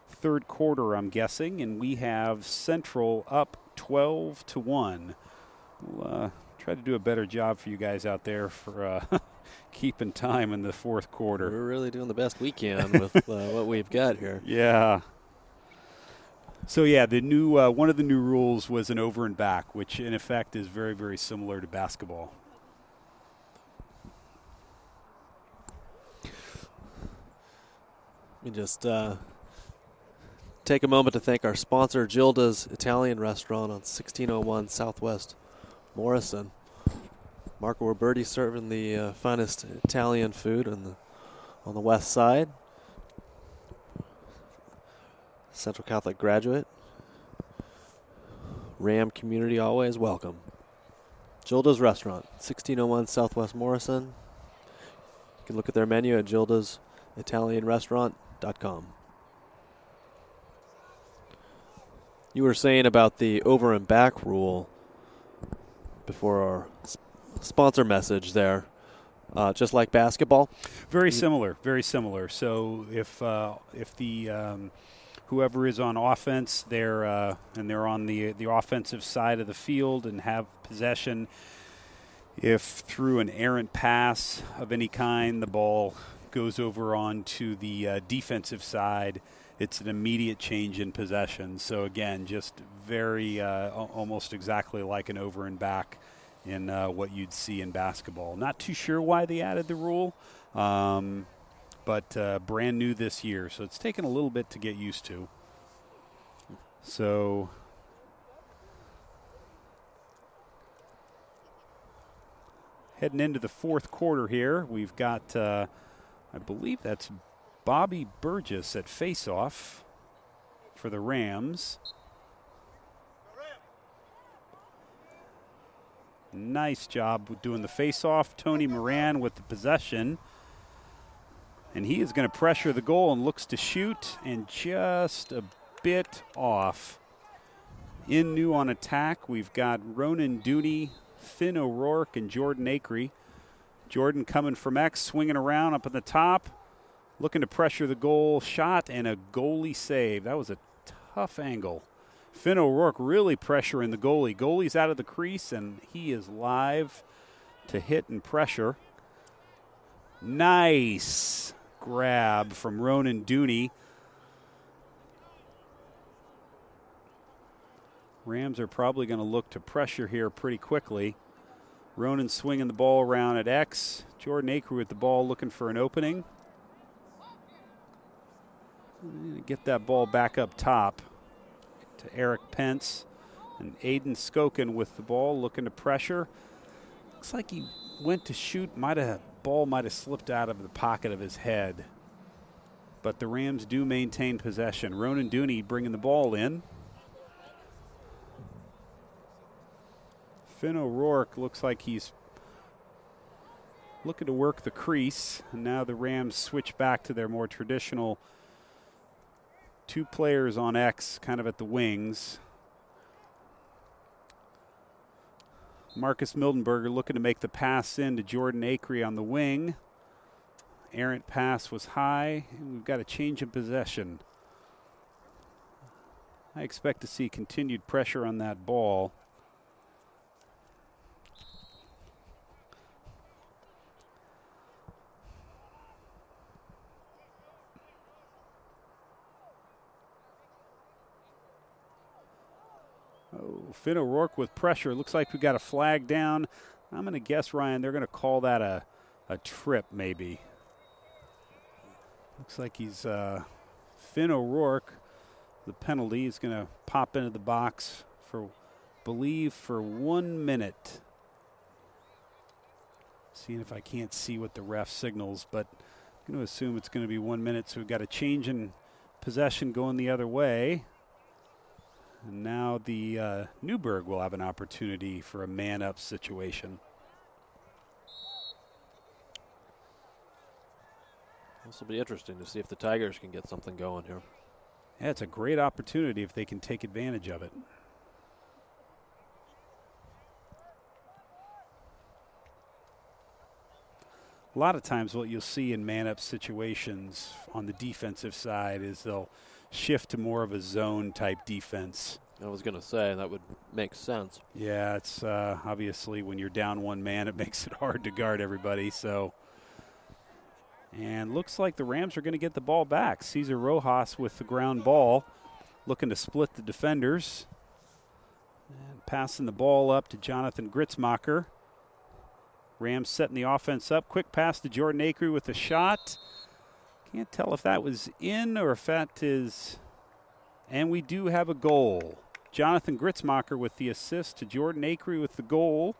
third quarter, I'm guessing, and we have Central up 12-1. We'll try to do a better job for you guys out there for keeping time in the fourth quarter. We're really doing the best we can with what we've got here. Yeah. So yeah, the new one of the new rules was an over and back, which in effect is very, very similar to basketball. Let me just take a moment to thank our sponsor, Gilda's Italian Restaurant on 1601 Southwest Morrison. Marco Roberti serving the finest Italian food on the west side. Central Catholic graduate. Ram community always welcome. Gilda's Restaurant, 1601 Southwest Morrison. You can look at their menu at gildasitalianrestaurant.com. You were saying about the over and back rule before our sponsor message there, just like basketball. Very similar, very similar. So if the whoever is on offense, they're on the offensive side of the field and have possession. If through an errant pass of any kind, the ball goes over onto the defensive side, it's an immediate change in possession. So again, just very almost exactly like an over and back in what you'd see in basketball. Not too sure why they added the rule, but brand new this year. So it's taken a little bit to get used to. So heading into the fourth quarter here, we've got, I believe that's Bobby Burgess at faceoff for the Rams. Nice job with doing the faceoff. Tony Moran with the possession. And he is going to pressure the goal and looks to shoot, and just a bit off. In new on attack, we've got Ronan Dooney, Finn O'Rourke, and Jordan Acree. Jordan coming from X, swinging around up at the top, looking to pressure the goal. Shot and a goalie save. That was a tough angle. Finn O'Rourke really pressuring the goalie. Goalie's out of the crease, and he is live to hit and pressure. Nice grab from Ronan Dooney. Rams are probably going to look to pressure here pretty quickly. Ronan swinging the ball around at X. Jordan Acree with the ball looking for an opening. Get that ball back up top to Eric Pence. And Aiden Skokin with the ball looking to pressure. Looks like he went to shoot. Ball might have slipped out of the pocket of his head. But the Rams do maintain possession. Ronan Dooney bringing the ball in. Finn O'Rourke looks like he's looking to work the crease. And now the Rams switch back to their more traditional two players on X, kind of at the wings. Marcus Mildenberger looking to make the pass in to Jordan Acree on the wing. Errant pass was high, and we've got a change of possession. I expect to see continued pressure on that ball. Oh, Finn O'Rourke with pressure. Looks like we got a flag down. I'm going to guess, Ryan, they're going to call that a trip maybe. Looks like he's Finn O'Rourke. The penalty is going to pop into the box for 1 minute. Seeing if I can't see what the ref signals, but I'm going to assume it's going to be 1 minute. So we've got a change in possession going the other way. And now the Newberg will have an opportunity for a man-up situation. This will be interesting to see if the Tigers can get something going here. Yeah, it's a great opportunity if they can take advantage of it. A lot of times what you'll see in man-up situations on the defensive side is they'll shift to more of a zone-type defense. I was going to say, that would make sense. Yeah, it's obviously when you're down one man, it makes it hard to guard everybody. So, and looks like the Rams are going to get the ball back. Cesar Rojas with the ground ball, looking to split the defenders. And passing the ball up to Jonathan Gritzmacher. Rams setting the offense up. Quick pass to Jordan Acree with a shot. Can't tell if that was in or if that is. And we do have a goal. Jonathan Gritzmacher with the assist to Jordan Acree with the goal.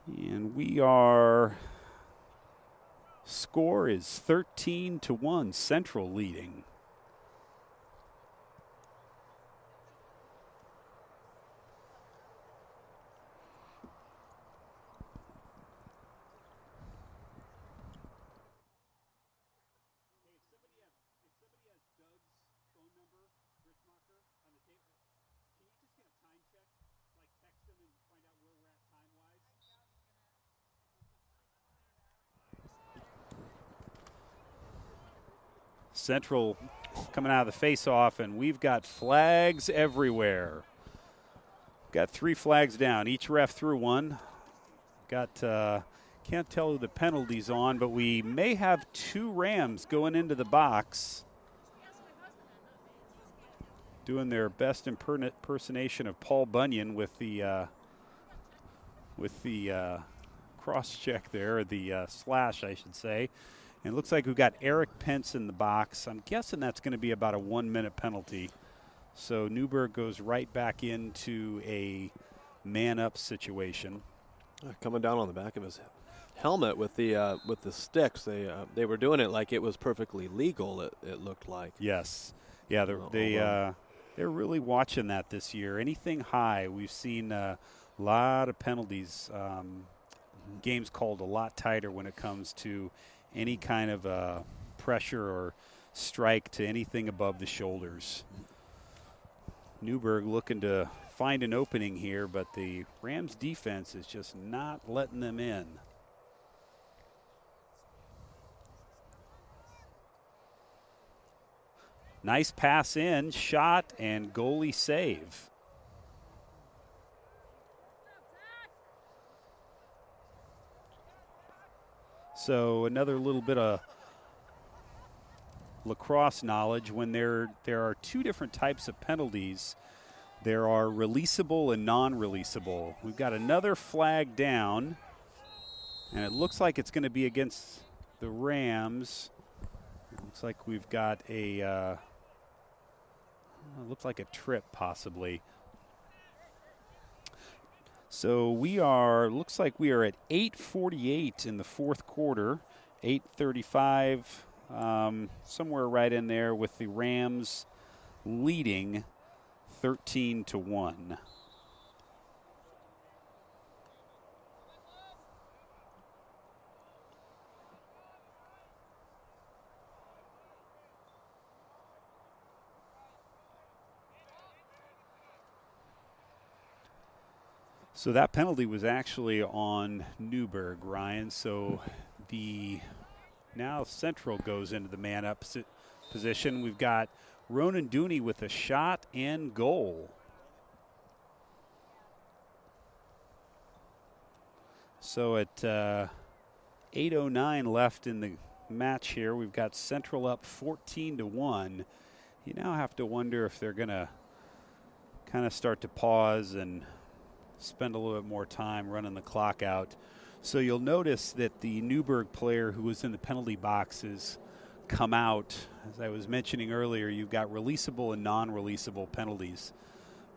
And we are, score is 13-1, Central leading. Central coming out of the face-off, and we've got flags everywhere. Got 3 flags down. Each ref threw one. Got, can't tell who the penalty's on, but we may have 2 Rams going into the box. Doing their best impersonation of Paul Bunyan with the cross check there, or the slash, I should say. And it looks like we've got Eric Pence in the box. I'm guessing that's going to be about a 1 minute penalty. So Newberg goes right back into a man-up situation. Coming down on the back of his helmet with the sticks. They were doing it like it was perfectly legal. It looked like. Yes, yeah. They're really watching that this year. Anything high, we've seen a lot of penalties. Games called a lot tighter when it comes to any kind of pressure or strike to anything above the shoulders. Newberg looking to find an opening here, but the Rams defense is just not letting them in. Nice pass in, shot, and goalie save. So another little bit of lacrosse knowledge. When there are 2 different types of penalties, there are releasable and non-releasable. We've got another flag down, and it looks like it's going to be against the Rams. It looks like we've got a looks like a trip possibly. So looks like we are at 8:48 in the fourth quarter, 8:35, somewhere right in there with the Rams leading 13-1. So that penalty was actually on Newberg, Ryan. So now Central goes into the man-up position. We've got Ronan Dooney with a shot and goal. So at 8:09 left in the match here, we've got Central up 14-1. You now have to wonder if they're going to kind of start to pause and spend a little bit more time running the clock out. So you'll notice that the Newberg player who was in the penalty box has come out. As I was mentioning earlier, you've got releasable and non-releasable penalties.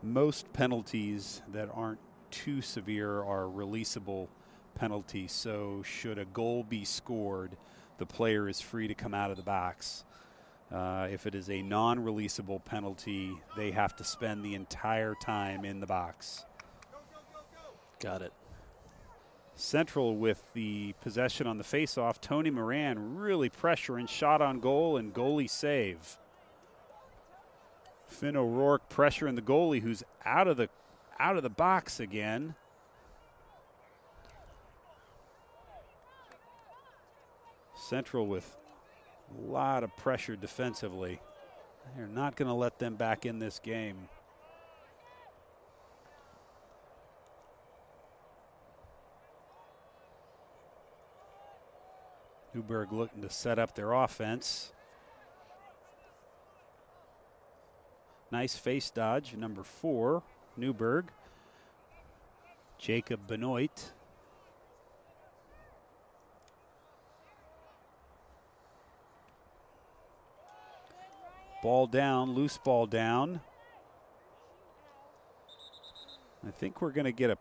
Most penalties that aren't too severe are releasable penalties. So should a goal be scored, the player is free to come out of the box. If it is a non-releasable penalty, they have to spend the entire time in the box. Got it. Central with the possession on the faceoff. Tony Moran really pressuring, shot on goal and goalie save. Finn O'Rourke pressuring the goalie, who's out of the box again. Central with a lot of pressure defensively. They're not going to let them back in this game. Newberg looking to set up their offense. Nice face dodge, number 4, Newberg. Jacob Benoit. Ball down, loose ball down. I think we're going to get a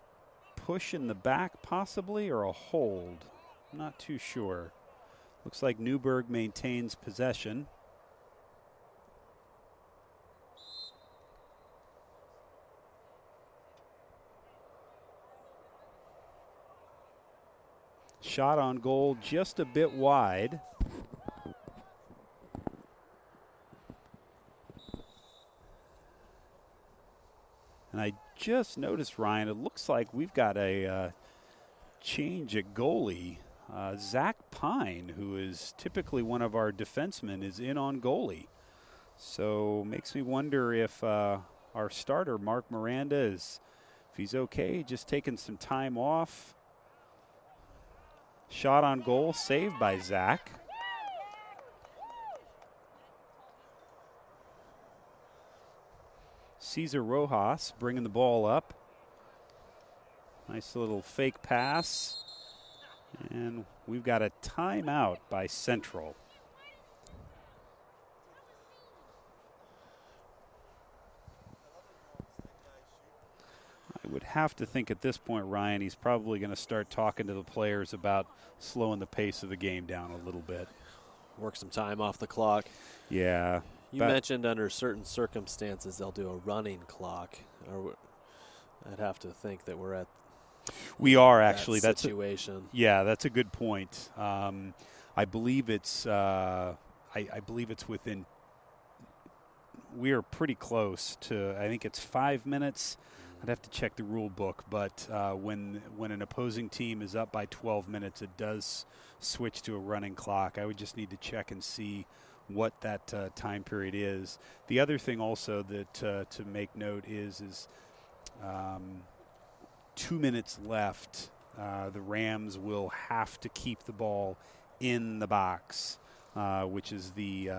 push in the back possibly, or a hold. I'm not too sure. Looks like Newberg maintains possession. Shot on goal just a bit wide. And I just noticed, Ryan, it looks like we've got a change at goalie. Zach Pine, who is typically one of our defensemen, is in on goalie. So makes me wonder if our starter, Mark Miranda, if he's okay, just taking some time off. Shot on goal, saved by Zach. Cesar Rojas bringing the ball up. Nice little fake pass. And we've got a timeout by Central. I would have to think at this point, Ryan, he's probably going to start talking to the players about slowing the pace of the game down a little bit. Work some time off the clock. Yeah. You mentioned under certain circumstances they'll do a running clock. I'd have to think that we're at We are actually. that situation. That's a good point. I believe it's I believe it's within. We are pretty close to. I think it's 5 minutes. I'd have to check the rule book, but when an opposing team is up by 12 minutes, it does switch to a running clock. I would just need to check and see what that time period is. The other thing also that to make note is 2 minutes left. The Rams will have to keep the ball in the box, which is the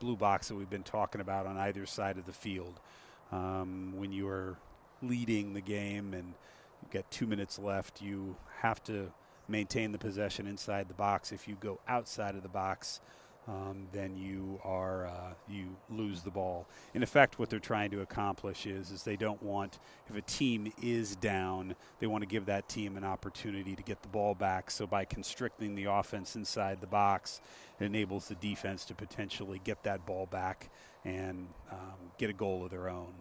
blue box that we've been talking about on either side of the field. When you are leading the game and you've got 2 minutes left, you have to maintain the possession inside the box. If you go outside of the box, then you lose the ball. In effect, what they're trying to accomplish is they don't want, if a team is down, they want to give that team an opportunity to get the ball back. So by constricting the offense inside the box, it enables the defense to potentially get that ball back and get a goal of their own.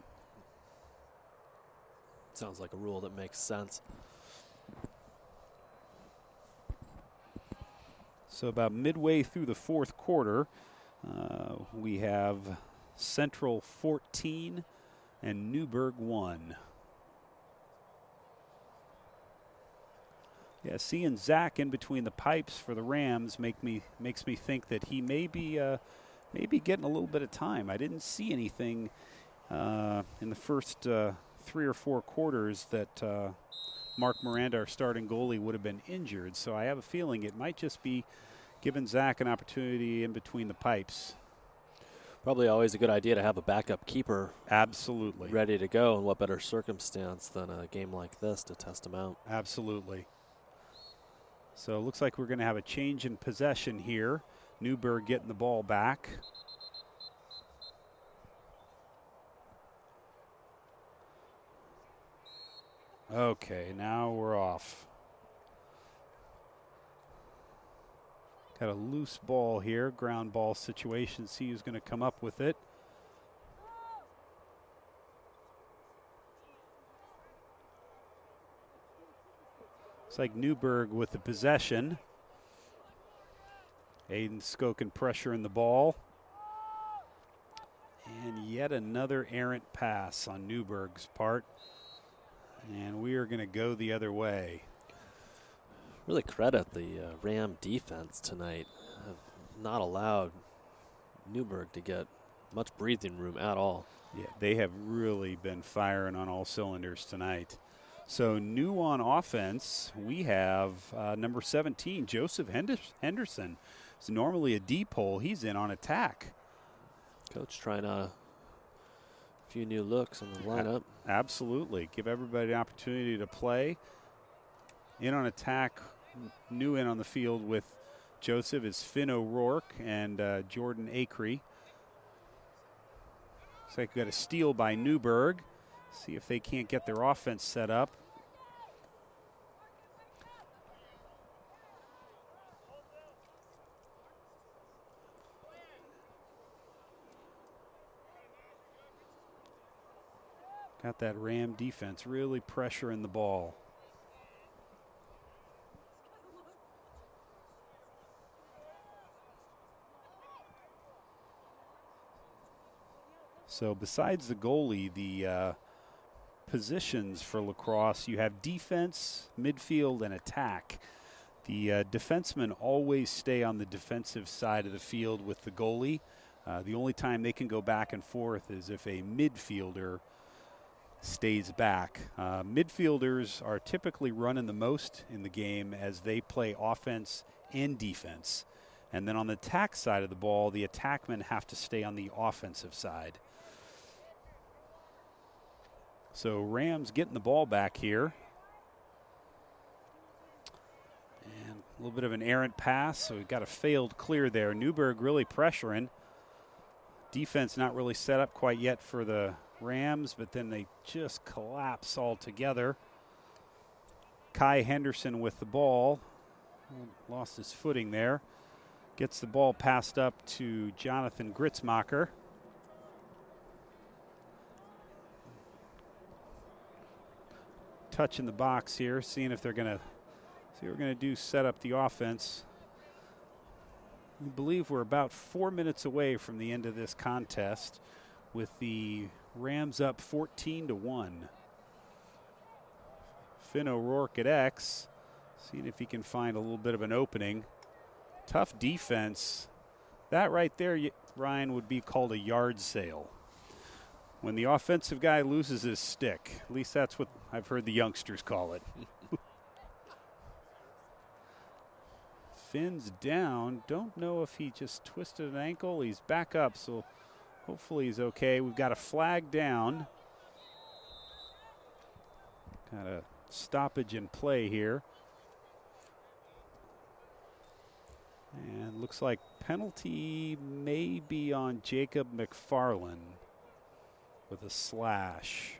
Sounds like a rule that makes sense. So about midway through the fourth quarter, we have Central 14 and Newberg 1. Yeah, seeing Zach in between the pipes for the Rams makes me think that he may be maybe getting a little bit of time. I didn't see anything in the first 3 or 4 quarters that Mark Miranda, our starting goalie, would have been injured. So I have a feeling it might just be giving Zach an opportunity in between the pipes. Probably always a good idea to have a backup keeper. Absolutely. Ready to go, and what better circumstance than a game like this to test him out. Absolutely. So it looks like we're going to have a change in possession here. Newberg getting the ball back. Okay, now we're off. Got a loose ball here, ground ball situation. See who's going to come up with it. Looks like Newberg with the possession. Aiden Skokin pressure in the ball. And yet another errant pass on Newberg's part. And we are going to go the other way. Really credit the Ram defense tonight. Have not allowed Newberg to get much breathing room at all. Yeah, they have really been firing on all cylinders tonight. So new on offense, we have number 17, Joseph Henderson. It's normally a deep hole. He's in on attack. Coach trying a few new looks in the lineup. Absolutely. Give everybody an opportunity to play. In on attack, new in on the field with Joseph is Finn O'Rourke and Jordan Acree. Looks like we got a steal by Newberg. See if they can't get their offense set up. Got that Ram defense really pressuring the ball. So besides the goalie, the positions for Lacrosse, you have defense, midfield, and attack. The defensemen always stay on the defensive side of the field with the goalie. The only time they can go back and forth is if a midfielder stays back. Midfielders are typically running the most in the game as they play offense and defense. And then on the attack side of the ball, the attackmen have to stay on the offensive side. So Rams getting the ball back here. And a little bit of an errant pass, so we've got a failed clear there. Newberg really pressuring. Defense not really set up quite yet for the Rams, but then they just collapse altogether. Kai Henderson with the ball. Lost his footing there. Gets the ball passed up to Jonathan Gritzmacher. Touch in the box here, seeing if they're going to see what we're going to do, set up the offense. We believe we're about 4 minutes away from the end of this contest with the Rams up 14-1. Finn O'Rourke at X, seeing if he can find a little bit of an opening. Tough defense. That right there, Ryan, would be called a yard sale. When the offensive guy loses his stick. At least that's what I've heard the youngsters call it. Finn's down. Don't know if he just twisted an ankle. He's back up, so hopefully he's okay. We've got a flag down. Got a stoppage in play here. And looks like penalty may be on Jacob McFarland with a slash.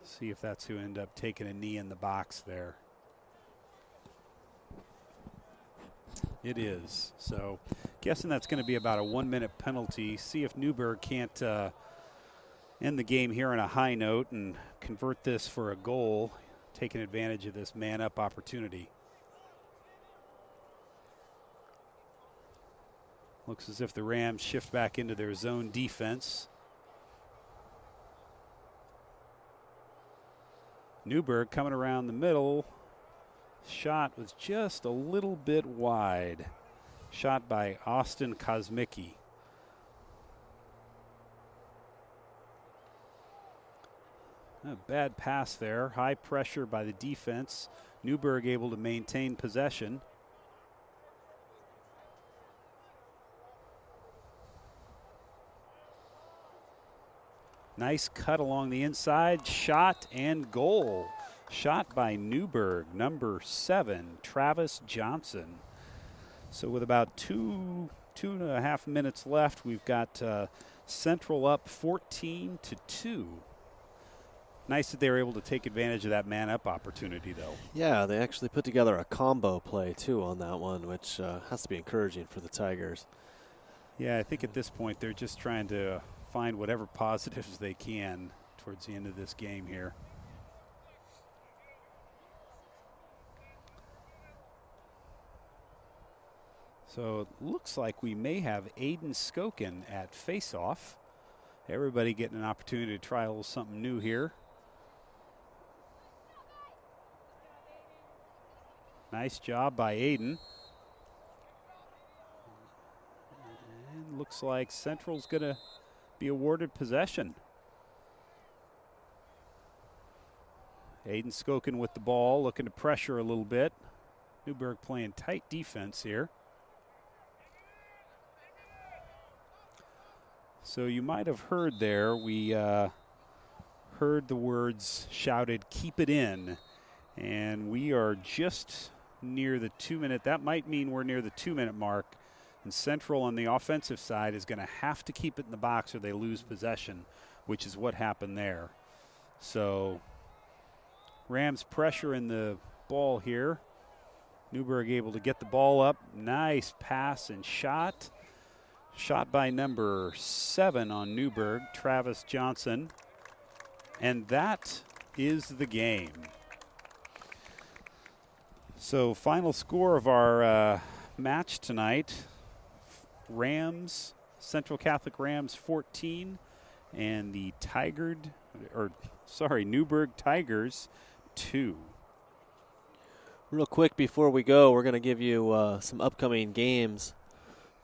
See if that's who ended up taking a knee in the box there. It is. So guessing that's going to be about a 1-minute penalty. See if Newberg can't end the game here on a high note and convert this for a goal, taking advantage of this man-up opportunity. Looks as if the Rams shift back into their zone defense. Newberg coming around the middle. Shot was just a little bit wide. Shot by Austin Kosmicki. A bad pass there. High pressure by the defense. Newberg able to maintain possession. Nice cut along the inside. Shot and goal. Shot by Newberg, number 7, Travis Johnson. So with about two and a half minutes left, we've got Central up 14-2. Nice that they were able to take advantage of that man-up opportunity, though. Yeah, they actually put together a combo play, too, on that one, which has to be encouraging for the Tigers. Yeah, I think at this point they're just trying to find whatever positives they can towards the end of this game here. So it looks like we may have Aiden Skokin at faceoff. Everybody getting an opportunity to try a little something new here. Nice job by Aiden. And looks like Central's going to be awarded possession. Aiden Skokin with the ball, looking to pressure a little bit. Newberg playing tight defense here. So you might have heard there, we heard the words shouted, "Keep it in." And we are just near the 2-minute. That might mean we're near the 2-minute mark. And Central on the offensive side is going to have to keep it in the box or they lose possession, which is what happened there. So Rams pressure in the ball here. Newberg able to get the ball up. Nice pass and shot. Shot by number 7 on Newberg, Travis Johnson. And that is the game. So final score of our match tonight, Central Catholic Rams 14 and the Newberg Tigers 2. Real quick before we go, we're going to give you some upcoming games,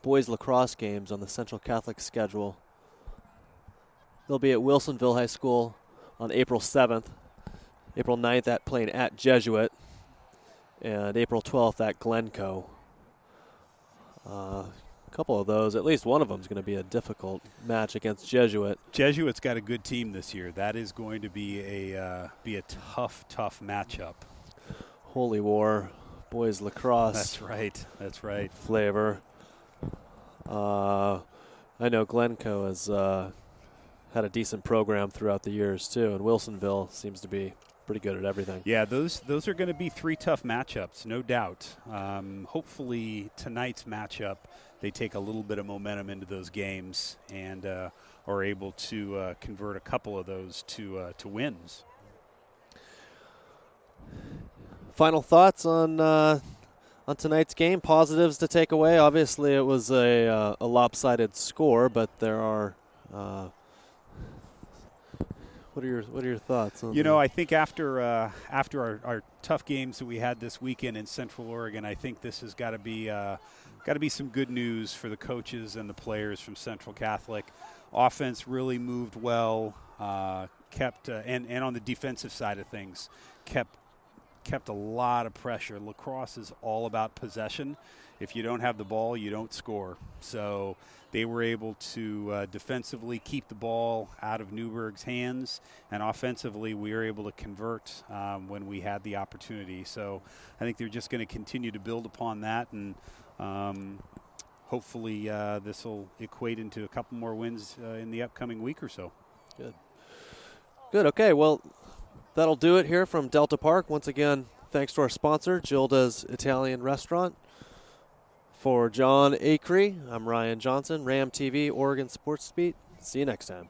boys lacrosse games on the Central Catholic schedule. They'll be at Wilsonville High School on April 7th, April 9th playing at Jesuit, and April 12th at Glencoe. A couple of those, at least one of them is going to be a difficult match against Jesuit. Jesuit's got a good team this year. That is going to be a tough matchup. Holy War, boys lacrosse. That's right. Flavor. I know Glencoe has had a decent program throughout the years too, and Wilsonville seems to be pretty good at everything. Yeah, those are going to be 3 tough matchups, no doubt. Hopefully tonight's matchup, they take a little bit of momentum into those games and are able to convert a couple of those to wins. Final thoughts on tonight's game? Positives to take away. Obviously, it was a lopsided score, but there are. What are your thoughts on I think after our tough games that we had this weekend in Central Oregon, I think this has got to be some good news for the coaches and the players from Central Catholic. Offense really moved well, kept and on the defensive side of things, kept a lot of pressure. Lacrosse is all about possession. If you don't have the ball, you don't score. So they were able to defensively keep the ball out of Newberg's hands, and offensively we were able to convert when we had the opportunity. So I think they're just going to continue to build upon that, and hopefully this will equate into a couple more wins in the upcoming week or so. Good. Okay, well, that'll do it here from Delta Park. Once again, thanks to our sponsor, Gilda's Italian Restaurant. For John Acree, I'm Ryan Johnson, Ram TV, Oregon Sports Beat. See you next time.